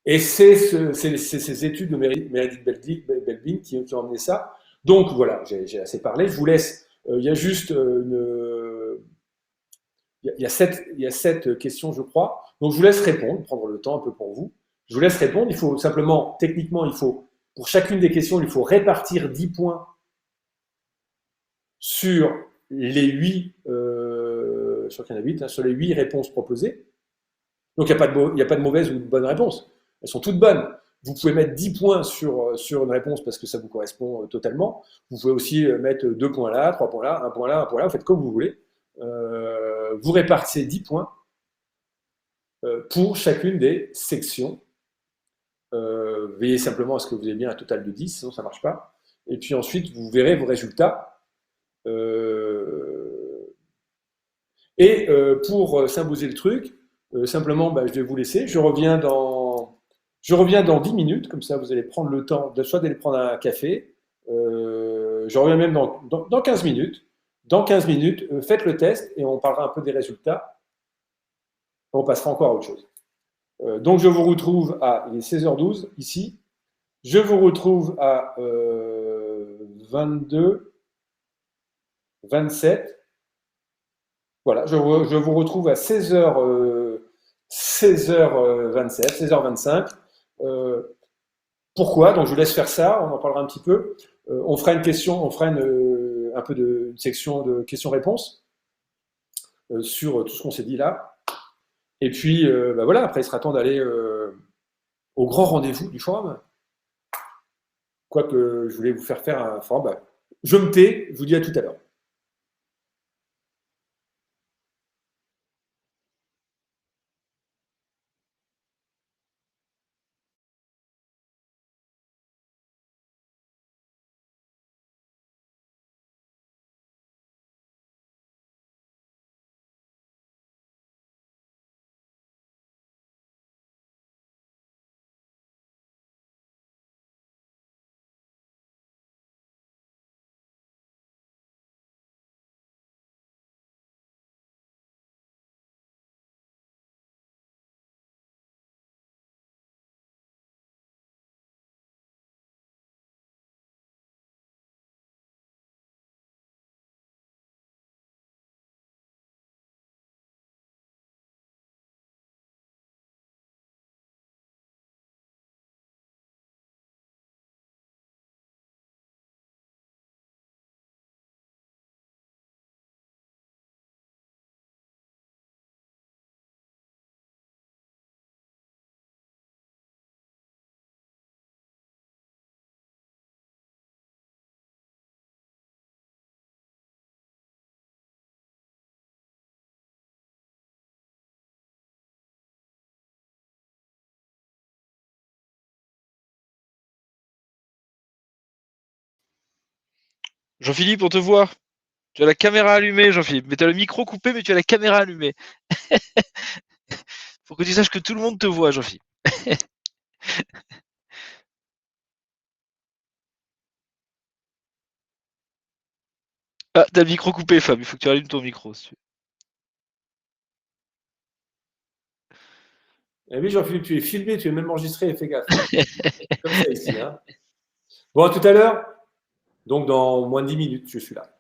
Et c'est ces études de Meredith Belbin qui ont emmené ça. Donc voilà, j'ai assez parlé. Je vous laisse. Il y a juste il y a 7 questions, je crois. Donc je vous laisse répondre, prendre le temps un peu pour vous. Je vous laisse répondre. Il faut simplement, techniquement, pour chacune des questions, il faut répartir 10 points sur les 8, je crois qu'il y en a 8, hein, sur les 8 réponses proposées. Donc il n'y a pas de mauvaise ou de bonne réponse. Elles sont toutes bonnes. Vous pouvez mettre 10 points sur une réponse parce que ça vous correspond totalement. Vous pouvez aussi mettre 2 points là, 3 points là, 1 point là, 1 point là. Vous faites comme vous voulez. Vous répartissez 10 points pour chacune des sections. Veillez simplement à ce que vous ayez bien un total de 10, sinon ça ne marche pas. Et puis ensuite, vous verrez vos résultats. Et pour symboliser le truc, simplement, je vais vous laisser. Je reviens dans 10 minutes, comme ça vous allez prendre le temps soit d'aller prendre un café. Je reviens même dans 15 minutes. Dans 15 minutes, faites le test et on parlera un peu des résultats. On passera encore à autre chose. Donc je vous retrouve il est 16h12 ici. Je vous retrouve à 22, 27. Voilà, je vous retrouve à 16h27, 16h25. Pourquoi? Donc je vous laisse faire ça, on en parlera un petit peu. On fera une section de questions-réponses sur tout ce qu'on s'est dit là. Et puis voilà, après il sera temps d'aller au grand rendez-vous du forum. Quoique je voulais vous faire un forum. Je me tais, je vous dis à tout à l'heure. Jean-Philippe, on te voit. Tu as la caméra allumée, Jean-Philippe. Mais tu as le micro coupé, mais tu as la caméra allumée. Faut que tu saches que tout le monde te voit, Jean-Philippe. Ah, t'as le micro coupé, Fab. Il faut que tu allumes ton micro. Si tu veux. Eh oui, Jean-Philippe, tu es filmé, tu es même enregistré, fais gaffe. Comme ça ici. Hein. Bon, à tout à l'heure. Donc, dans moins de 10 minutes, je suis là.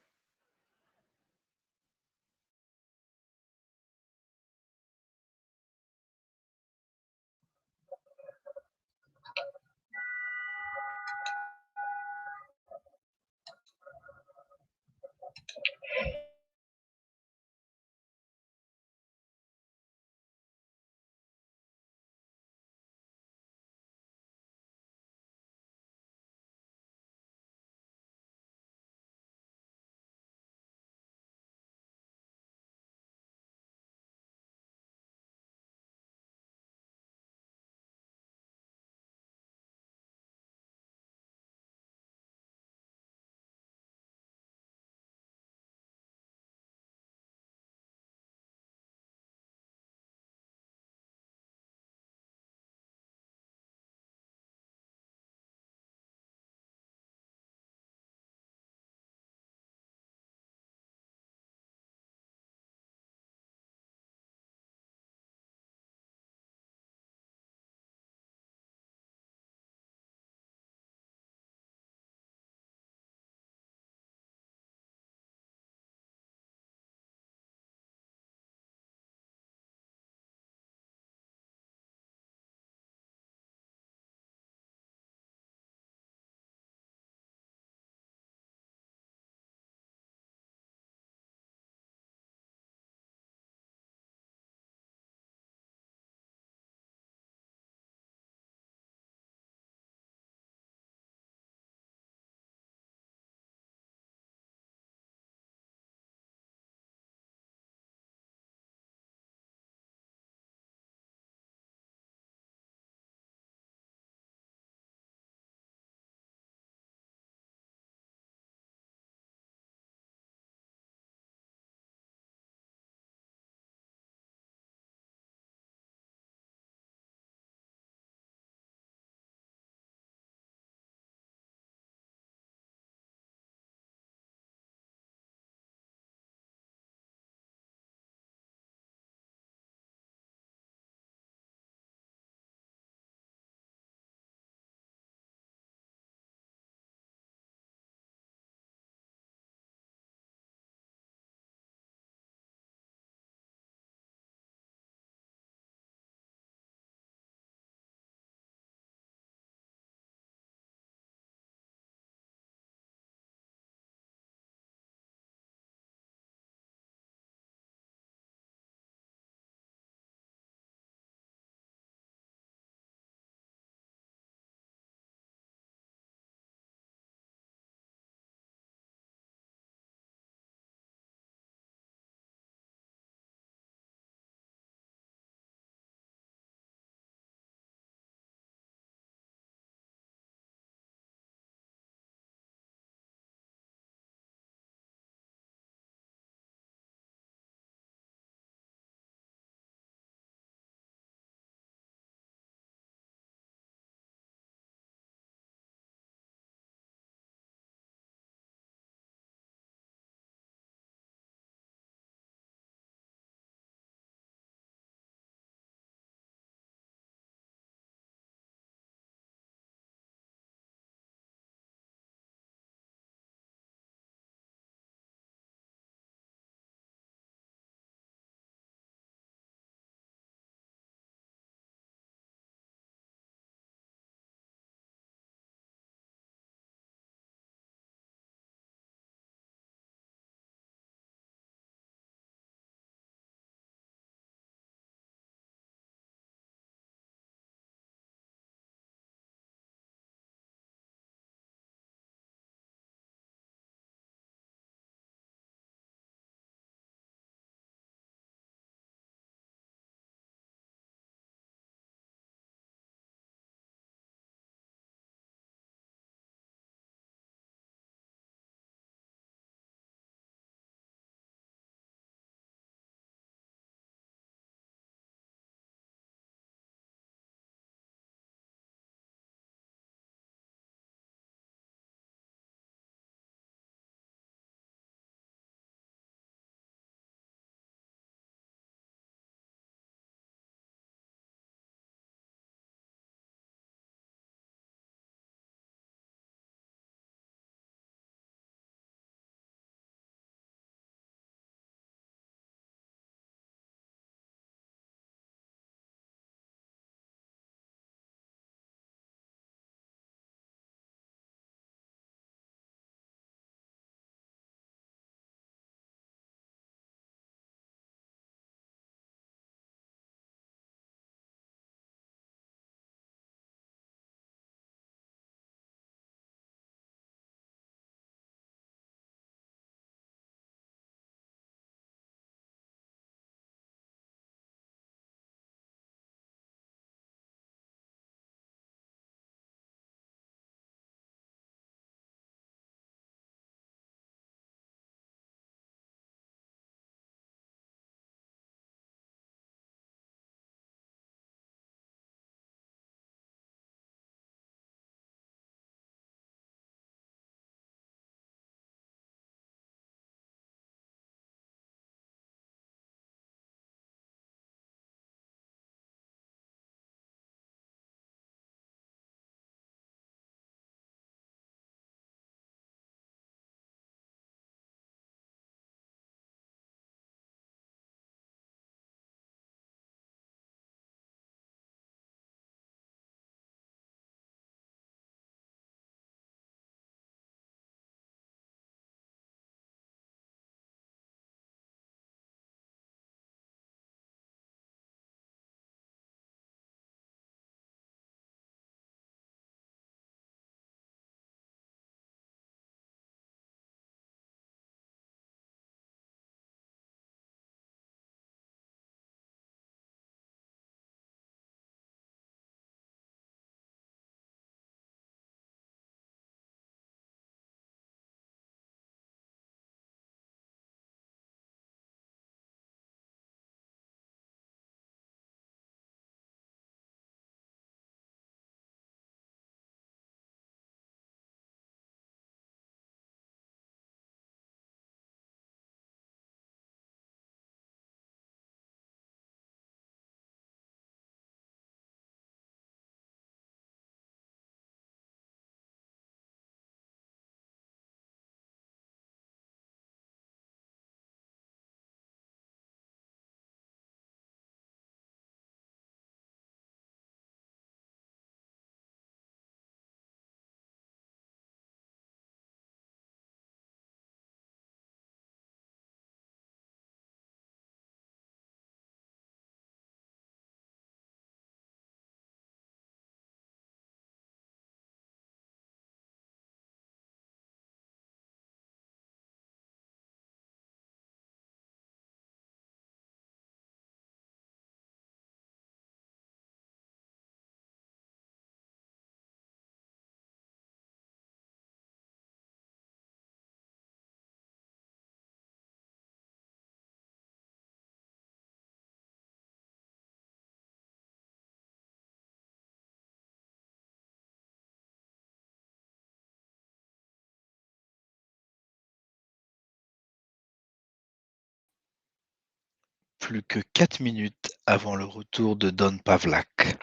plus que 4 minutes avant le retour de Don Pavlak.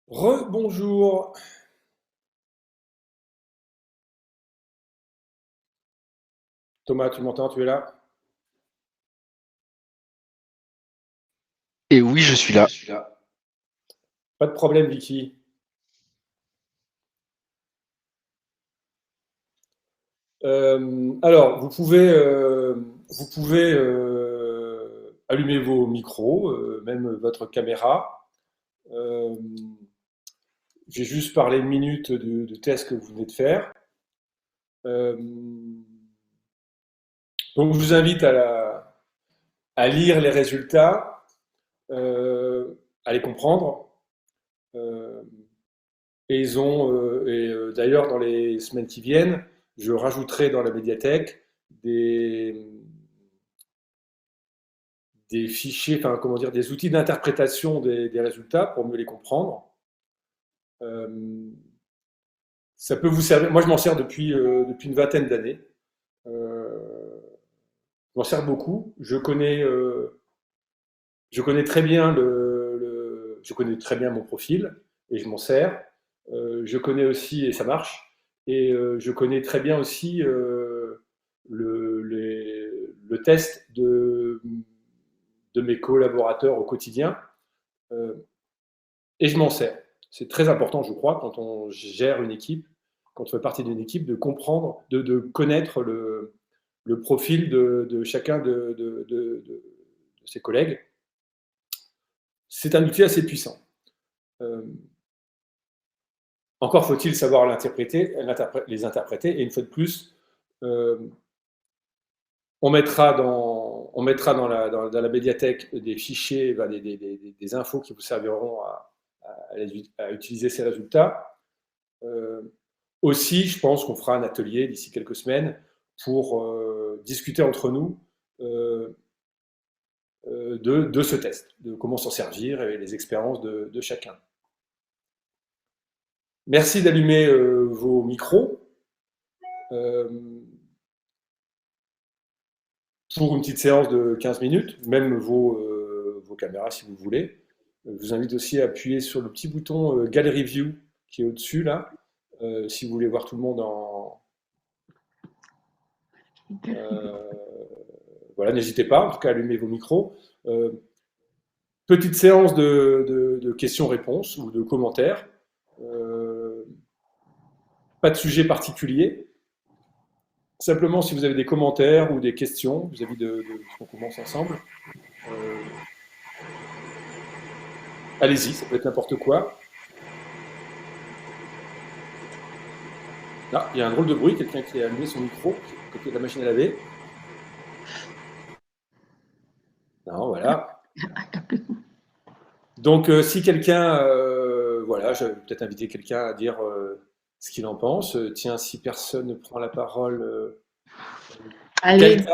Rebonjour. Thomas, tu m'entends? Tu es là? Et oui, je suis là. Pas de problème, Vicky. Alors, vous pouvez allumer vos micros, même votre caméra. J'ai juste parlé une minute de test que vous venez de faire. Donc, je vous invite à lire les résultats, à les comprendre. Et d'ailleurs, dans les semaines qui viennent, je rajouterai dans la médiathèque des fichiers, enfin, comment dire, des outils d'interprétation des résultats pour mieux les comprendre. Ça peut vous servir. Moi, je m'en sers depuis une vingtaine d'années. Je m'en sers beaucoup. Je connais très bien je connais très bien mon profil et je m'en sers. Je connais aussi, et ça marche, et je connais très bien aussi le test de mes collaborateurs au quotidien, et je m'en sers. C'est très important, je crois, quand on gère une équipe, quand on fait partie d'une équipe, de comprendre, de connaître le profil de chacun de ses collègues. C'est un outil assez puissant. Encore faut-il savoir les interpréter, et une fois de plus, on mettra dans la médiathèque des fichiers, des infos qui vous serviront à utiliser ces résultats. Aussi, je pense qu'on fera un atelier d'ici quelques semaines pour discuter entre nous de ce test, de comment s'en servir et les expériences de chacun. Merci d'allumer vos micros. Pour une petite séance de 15 minutes, même vos caméras si vous voulez. Je vous invite aussi à appuyer sur le petit bouton Gallery View qui est au-dessus là, si vous voulez voir tout le monde en... Voilà, n'hésitez pas, en tout cas, allumez vos micros. Petite séance de questions-réponses ou de commentaires. Pas de sujet particulier. Simplement, si vous avez des commentaires ou des questions vis-à-vis de ce qu'on commence ensemble, allez-y, ça peut être n'importe quoi. Ah, il y a un drôle de bruit, quelqu'un qui a allumé son micro à côté de la machine à laver. Non, voilà. Donc, si quelqu'un, voilà, je vais peut-être inviter quelqu'un à dire ce qu'il en pense. Tiens, si personne ne prend la parole, Allez, Gaëtan,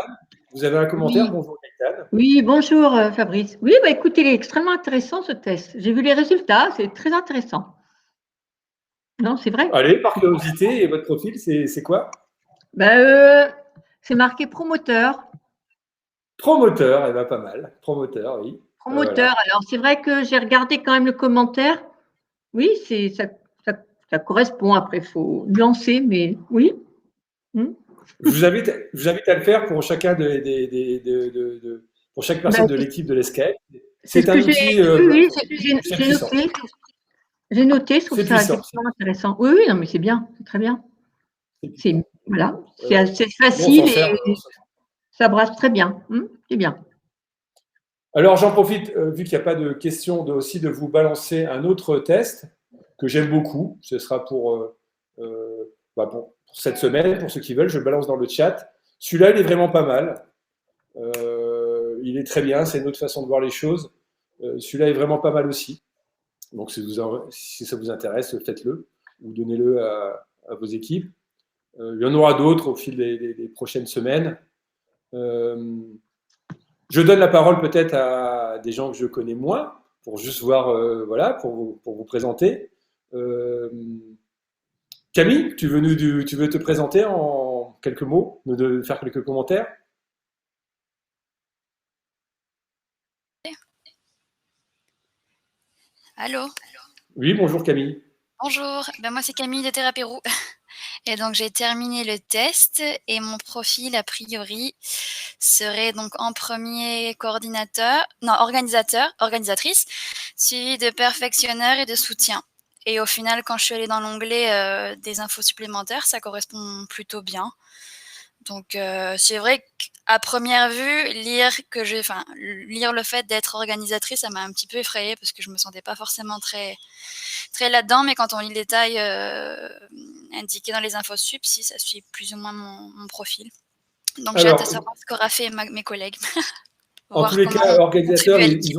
vous avez un commentaire? oui, Bonjour Gaëtan. oui, bonjour Fabrice. Oui, bah, écoutez, il est extrêmement intéressant ce test. J'ai vu les résultats, c'est très intéressant. Non, c'est vrai. Allez, par curiosité, et votre profil, c'est quoi? Bah, c'est marqué promoteur. Promoteur, eh ben, pas mal. Promoteur, oui. Promoteur. Voilà. Alors, c'est vrai que j'ai regardé quand même le commentaire. Oui, ça, ça correspond. Après, il faut nuancer, mais oui. Hmm. Je vous invite à le faire pour chacun pour chaque Bah, personne de l'équipe de l'Escape. c'est ce C'est que un j'ai. outil, Oui, oui, c'est j'ai puissant. noté. J'ai noté, je trouve C'est ça puissant. effectivement intéressant. Oui, oui, non, mais c'est bien, c'est très bien. C'est C'est puissant. voilà, c'est Euh, assez Nous, on s'en facile sert. et ça brasse très bien. C'est bien. Alors, j'en profite, vu qu'il n'y a pas de questions, aussi de vous balancer un autre test que j'aime beaucoup. Ce sera pour cette semaine, pour ceux qui veulent, je le balance dans le chat. Celui-là, il est vraiment pas mal. Il est très bien, c'est une autre façon de voir les choses. Celui-là est vraiment pas mal aussi. Donc, si ça vous intéresse, faites-le ou donnez-le à vos équipes. Il y en aura d'autres au fil des prochaines semaines. Je donne la parole peut-être à des gens que je connais moins, pour juste voir, voilà, pour vous présenter. Euh, Camille, tu veux te présenter en quelques mots, de faire quelques commentaires? Allô, Oui, bonjour Camille. bonjour. Ben moi c'est Camille de Thérapérou et donc j'ai terminé le test et mon profil a priori serait donc en premier coordinateur, non organisateur, organisatrice, suivi de perfectionneur et de soutien. Et au final, quand je suis allée dans l'onglet des infos supplémentaires, ça correspond plutôt bien. Donc c'est vrai qu'à première vue, lire le fait d'être organisatrice, ça m'a un petit peu effrayée parce que je me sentais pas forcément très là-dedans, mais quand on lit le détail indiqué dans les infos sup, si ça suit plus ou moins mon profil. Donc j'ai hâte de Alors, savoir ce qu'aura fait mes collègues, en tous voir les comment cas, contribuer organisateurs, à l'équipe.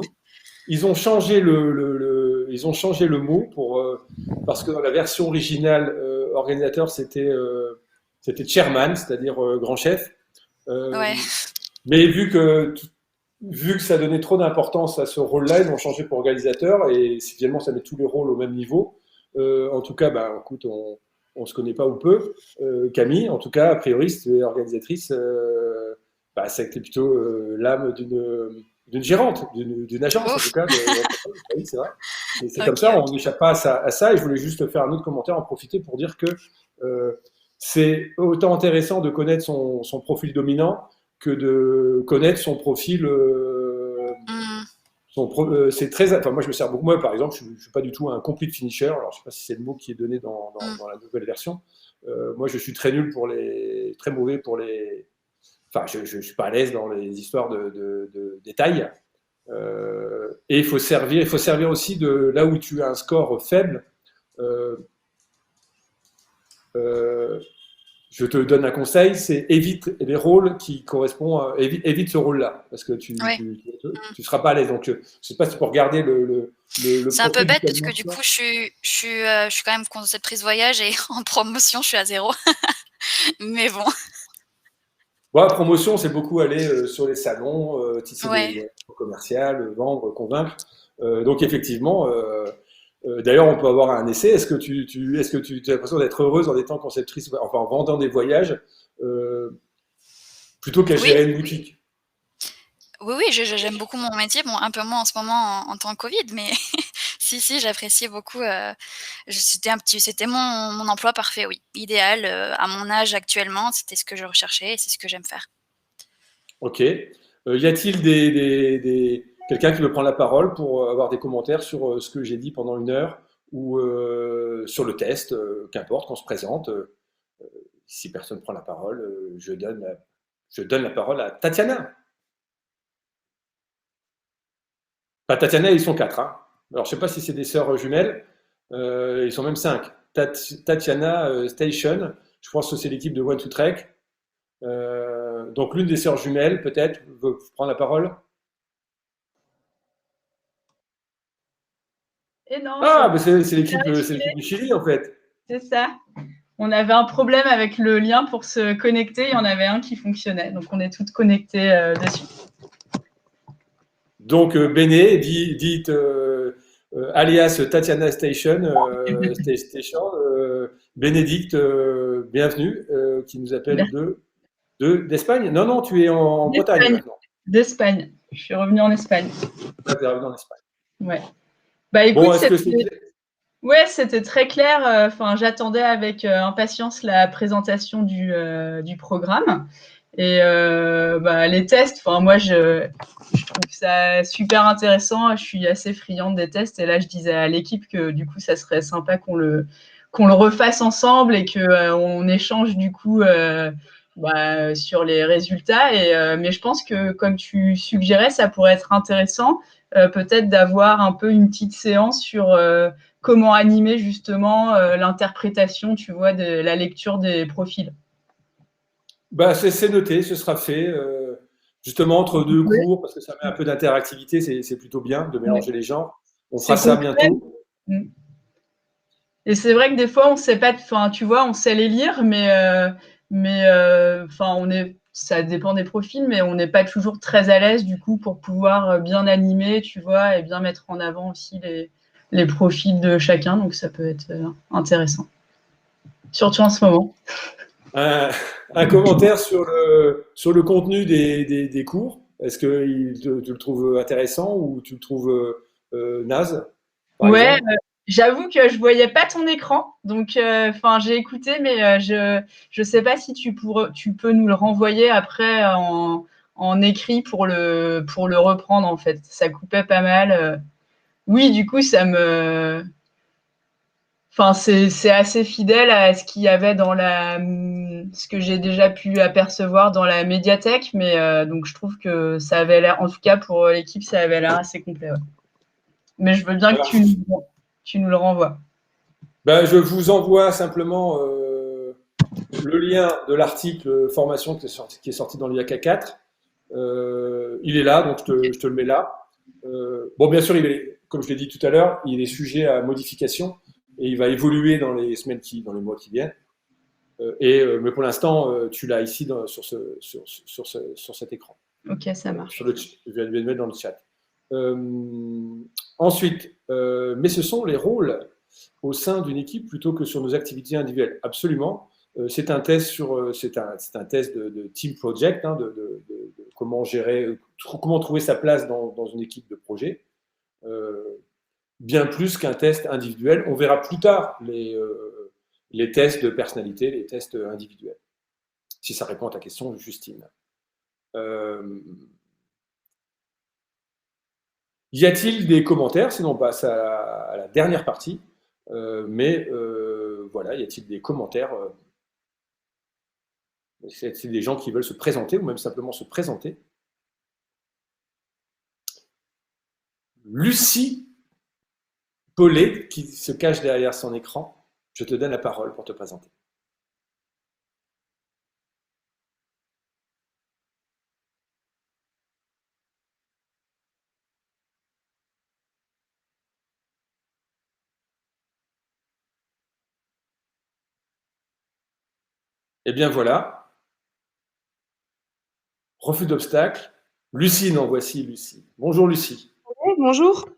ils ont changé ils ont changé le mot parce que dans la version originale, organisateur, c'était chairman, c'est-à-dire grand chef. Euh, Ouais, mais vu que ça donnait trop d'importance à ce rôle-là, ils ont changé pour organisateur et finalement ça met tous les rôles au même niveau. En tout cas, bah, écoute, on se connaît pas ou peu. Camille, en tout cas, a priori, si tu es organisatrice, bah, c'est que tu es plutôt l'âme d'une gérante, d'une agence en tout ouf, cas. Oui, c'est vrai. Et c'est comme ok, ça, on ok. n'échappe pas à ça. Et je voulais juste faire un autre commentaire, en profiter pour dire que c'est autant intéressant de connaître son profil dominant que de connaître son profil. Hmm, C'est très. Enfin, moi, je me sers beaucoup. Moi, par exemple, je ne suis pas du tout un complete finisher. Alors, je ne sais pas si c'est le mot qui est donné hmm. dans la nouvelle version. Moi, je suis très nul très mauvais pour Enfin, je ne suis pas à l'aise dans les histoires de détails. Et il faut servir aussi de là où tu as un score faible. Euh, euh, je te donne un conseil, c'est évite les rôles qui correspondent, évite ce rôle-là, parce que Ouais. tu seras pas à l'aise. Donc, je sais pas si pour regarder le C'est un peu profil bête du parce que du coup, je suis quand même conceptrice voyage et en promotion, je suis à 0. Mais bon, Bon, promotion, c'est beaucoup aller sur les salons, tisser des ouais. relations commerciales, vendre, convaincre. Donc, effectivement, d'ailleurs, on peut avoir un essai. Est-ce que tu as l'impression d'être heureuse en étant conceptrice, enfin en vendant des voyages, plutôt qu'à Oui, gérer une boutique? oui, oui, j'aime beaucoup mon métier. Bon, un peu moins en ce moment en temps de Covid, mais si, j'appréciais beaucoup. C'était mon emploi parfait, oui. Idéal à mon âge actuellement, c'était ce que je recherchais et c'est ce que j'aime faire. Ok. Y a-t-il quelqu'un qui veut prendre la parole pour avoir des commentaires sur ce que j'ai dit pendant une heure ou sur le test, qu'importe, qu'on se présente. Si personne prend la parole, je donne la parole à Tatiana. Enfin, Tatiana, ils sont quatre. Hein. Alors, je ne sais pas si c'est des sœurs jumelles. Ils sont même cinq. Tatiana Station. Je pense que c'est l'équipe de One to Trek. Donc l'une des sœurs jumelles, peut-être, veut prendre la parole. Et non, Ah, mais c'est l'équipe du Chili, en fait. c'est ça. On avait un problème avec le lien pour se connecter. Il y en avait un qui fonctionnait. Donc, on est toutes connectées dessus. Donc, Béné, dit alias Tatiana Station, Bénédicte, bienvenue, qui nous appelle d'Espagne. Non, tu es en Bretagne maintenant. D'Espagne. Je suis revenue en Espagne. Tu es revenue en Espagne. Ouais. Bah écoute, bon, c'était très clair. Enfin, j'attendais avec impatience la présentation du programme. Et les tests, enfin moi je trouve ça super intéressant. Je suis assez friande des tests. Et là, je disais à l'équipe que du coup, ça serait sympa qu'on le refasse ensemble et qu'on échange du coup sur les résultats. Mais je pense que, comme tu suggérais, ça pourrait être intéressant peut-être d'avoir un peu une petite séance sur comment animer justement l'interprétation, tu vois, de la lecture des profils. Bah, c'est noté, ce sera fait. Justement, entre deux cours, parce que ça met un peu d'interactivité, c'est plutôt bien de mélanger les genres. On fera ça bientôt. Et c'est vrai que des fois, on sait pas, enfin, tu vois, on sait les lire, ça dépend des profils, mais on n'est pas toujours très à l'aise du coup pour pouvoir bien animer, tu vois, et bien mettre en avant aussi les profils de chacun. Donc ça peut être intéressant, surtout en ce moment. Un commentaire sur le contenu des cours. Est-ce que tu le trouves intéressant ou tu le trouves naze? Ouais, j'avoue que je voyais pas ton écran, donc j'ai écouté, mais je sais pas si tu peux nous le renvoyer après en écrit pour le reprendre en fait. Ça coupait pas mal. Oui, du coup ça me, c'est assez fidèle à ce qu'il y avait dans ce que j'ai déjà pu apercevoir dans la médiathèque, mais donc je trouve que ça avait l'air, en tout cas pour l'équipe, ça avait l'air assez complet. Ouais. Mais je veux bien que tu nous le renvoies. Ben, je vous envoie simplement le lien de l'article formation qui est sorti dans l'IAK 4. Il est là, donc je te le mets là. Bon, bien sûr, comme je l'ai dit tout à l'heure, il est sujet à modification et il va évoluer dans les mois qui viennent. Mais pour l'instant, tu l'as ici sur cet écran. Ok, ça marche. Je vais le mettre dans le chat. Ensuite, mais ce sont les rôles au sein d'une équipe plutôt que sur nos activités individuelles. Absolument. C'est un test c'est un test de team project, hein, de comment gérer, comment trouver sa place dans une équipe de projet. Bien plus qu'un test individuel. On verra plus tard les tests de personnalité, les tests individuels. Si ça répond à ta question, Justine. Y a-t-il des commentaires? Sinon, on passe à la dernière partie. Voilà, y a-t-il des commentaires? Y a-t-il des gens qui veulent se présenter ou même simplement se présenter? Lucie Paulet, qui se cache derrière son écran, je te donne la parole pour te présenter. Eh bien voilà, refus d'obstacle. Lucie, non, voici Lucie. Bonjour Lucie. Oui, bonjour.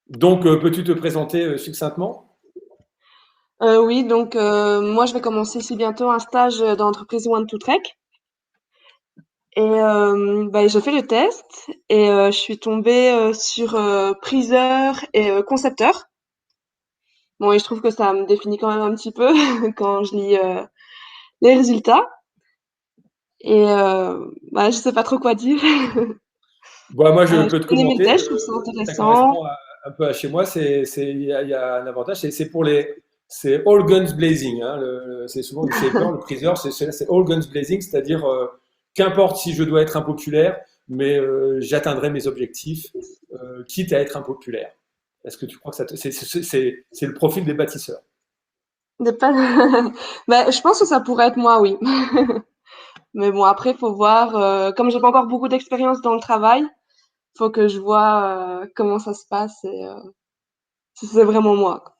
Donc, peux-tu te présenter succinctement? Oui, donc moi je vais commencer ici bientôt un stage dans l'entreprise One to Trek. Et j'ai fait le test et je suis tombée sur priseur et concepteur. Bon, et je trouve que ça me définit quand même un petit peu quand je lis les résultats. Et je sais pas trop quoi dire. Bon, moi, je peux te commenter. Tests, je trouve ça intéressant. Ça correspond un peu à chez moi. Il y a un avantage. C'est all guns blazing. Hein, c'est souvent le shaper, le priseur, c'est all guns blazing, c'est-à-dire qu'importe si je dois être impopulaire, mais j'atteindrai mes objectifs, quitte à être impopulaire. Est-ce que tu crois que c'est le profil des bâtisseurs? Des pannes. Ben, je pense que ça pourrait être moi, oui. Mais bon, après, faut voir. Comme j'ai pas encore beaucoup d'expérience dans le travail, faut que je vois comment ça se passe et si c'est vraiment moi, quoi.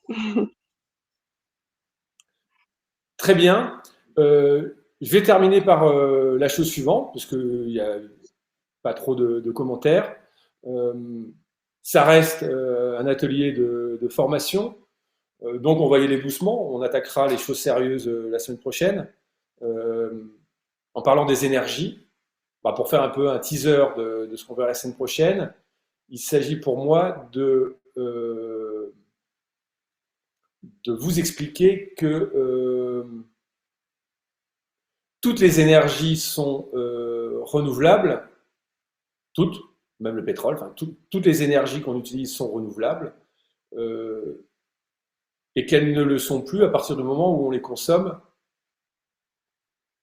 Très bien. Je vais terminer par la chose suivante, parce qu'il n'y a pas trop de commentaires. Ça reste un atelier de formation. Donc, on va y aller doucement. On attaquera les choses sérieuses la semaine prochaine. En parlant des énergies, pour faire un peu un teaser de ce qu'on verra la semaine prochaine, il s'agit pour moi de vous expliquer que toutes les énergies sont renouvelables, toutes, même le pétrole, enfin, toutes les énergies qu'on utilise sont renouvelables, et qu'elles ne le sont plus à partir du moment où on les consomme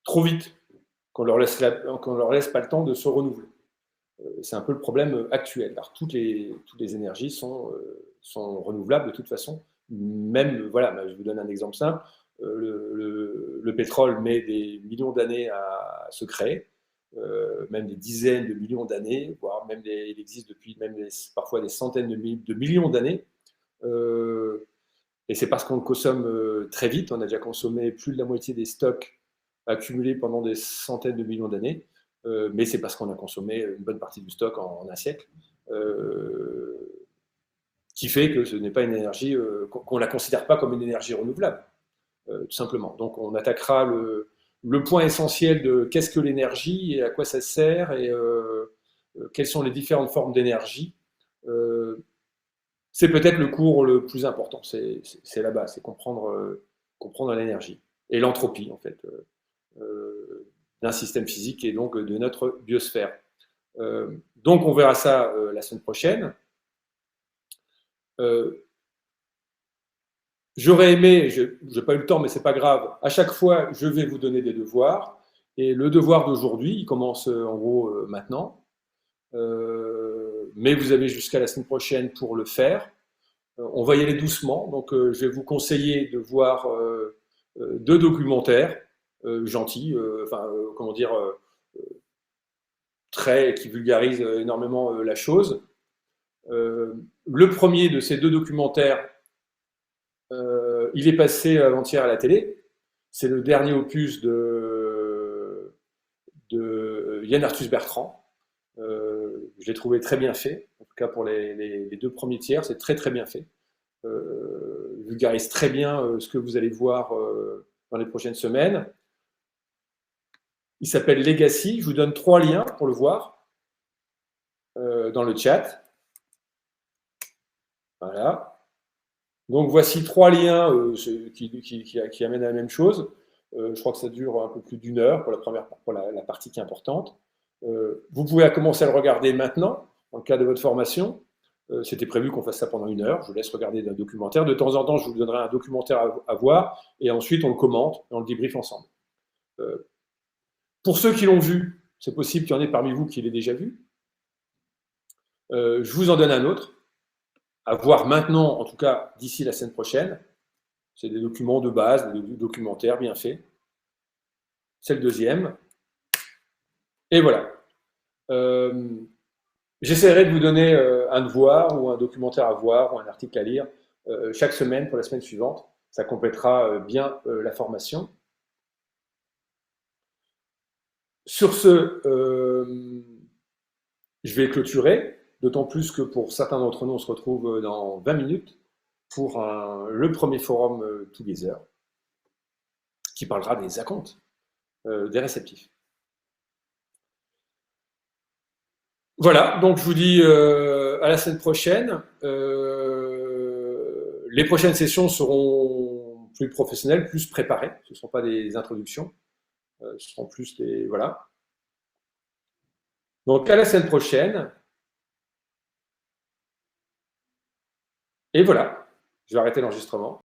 trop vite, qu'on leur laisse pas le temps de se renouveler. C'est un peu le problème actuel. Alors, toutes les énergies sont renouvelables de toute façon. Même, voilà, je vous donne un exemple simple. Le pétrole met des millions d'années à se créer, même des dizaines de millions d'années, voire même il existe depuis parfois des centaines de millions d'années. Et c'est parce qu'on le consomme très vite. On a déjà consommé plus de la moitié des stocks accumulés pendant des centaines de millions d'années. Mais c'est parce qu'on a consommé une bonne partie du stock en un siècle, qui fait que ce n'est pas une énergie, qu'on ne la considère pas comme une énergie renouvelable, tout simplement. Donc on attaquera le point essentiel de qu'est-ce que l'énergie et à quoi ça sert et quelles sont les différentes formes d'énergie. C'est peut-être le cours le plus important, c'est là-bas, c'est comprendre l'énergie et l'entropie en fait. D'un système physique et donc de notre biosphère. Donc on verra ça la semaine prochaine. J'aurais aimé, je n'ai pas eu le temps, mais c'est pas grave. À chaque fois, je vais vous donner des devoirs. Et le devoir d'aujourd'hui, il commence en gros maintenant. Mais vous avez jusqu'à la semaine prochaine pour le faire. On va y aller doucement. Donc je vais vous conseiller de voir 2 documentaires gentils, qui vulgarisent énormément la chose. Le premier de ces 2 documentaires, il est passé avant-hier à la télé. C'est le dernier opus de Yann Arthus Bertrand. Je l'ai trouvé très bien fait. En tout cas, pour les 2 premiers tiers, c'est très très bien fait. Il vulgarise très bien ce que vous allez voir dans les prochaines semaines. Il s'appelle Legacy. Je vous donne 3 liens pour le voir dans le chat. Voilà. Donc voici 3 liens qui amènent à la même chose. Je crois que ça dure un peu plus d'1 heure pour la partie qui est importante. Vous pouvez commencer à le regarder maintenant, dans le cadre de votre formation. C'était prévu qu'on fasse ça pendant 1 heure. Je vous laisse regarder un documentaire. De temps en temps, je vous donnerai un documentaire à voir et ensuite on le commente et on le débriefe ensemble. Pour ceux qui l'ont vu, c'est possible qu'il y en ait parmi vous qui l'aient déjà vu. Je vous en donne un autre, à voir maintenant, en tout cas d'ici la semaine prochaine. C'est des documents de base, des documentaires bien faits. C'est le deuxième. Et voilà. J'essaierai de vous donner un devoir ou un documentaire à voir ou un article à lire chaque semaine pour la semaine suivante. Ça complétera bien la formation. Sur ce, je vais clôturer, d'autant plus que pour certains d'entre nous, on se retrouve dans 20 minutes pour le premier forum Together qui parlera des acomptes, des réceptifs. Voilà, donc je vous dis à la semaine prochaine. Les prochaines sessions seront plus professionnelles, plus préparées. Ce ne seront pas des introductions. Ce seront plus des... Voilà. Donc à la semaine prochaine. Et voilà, je vais arrêter l'enregistrement.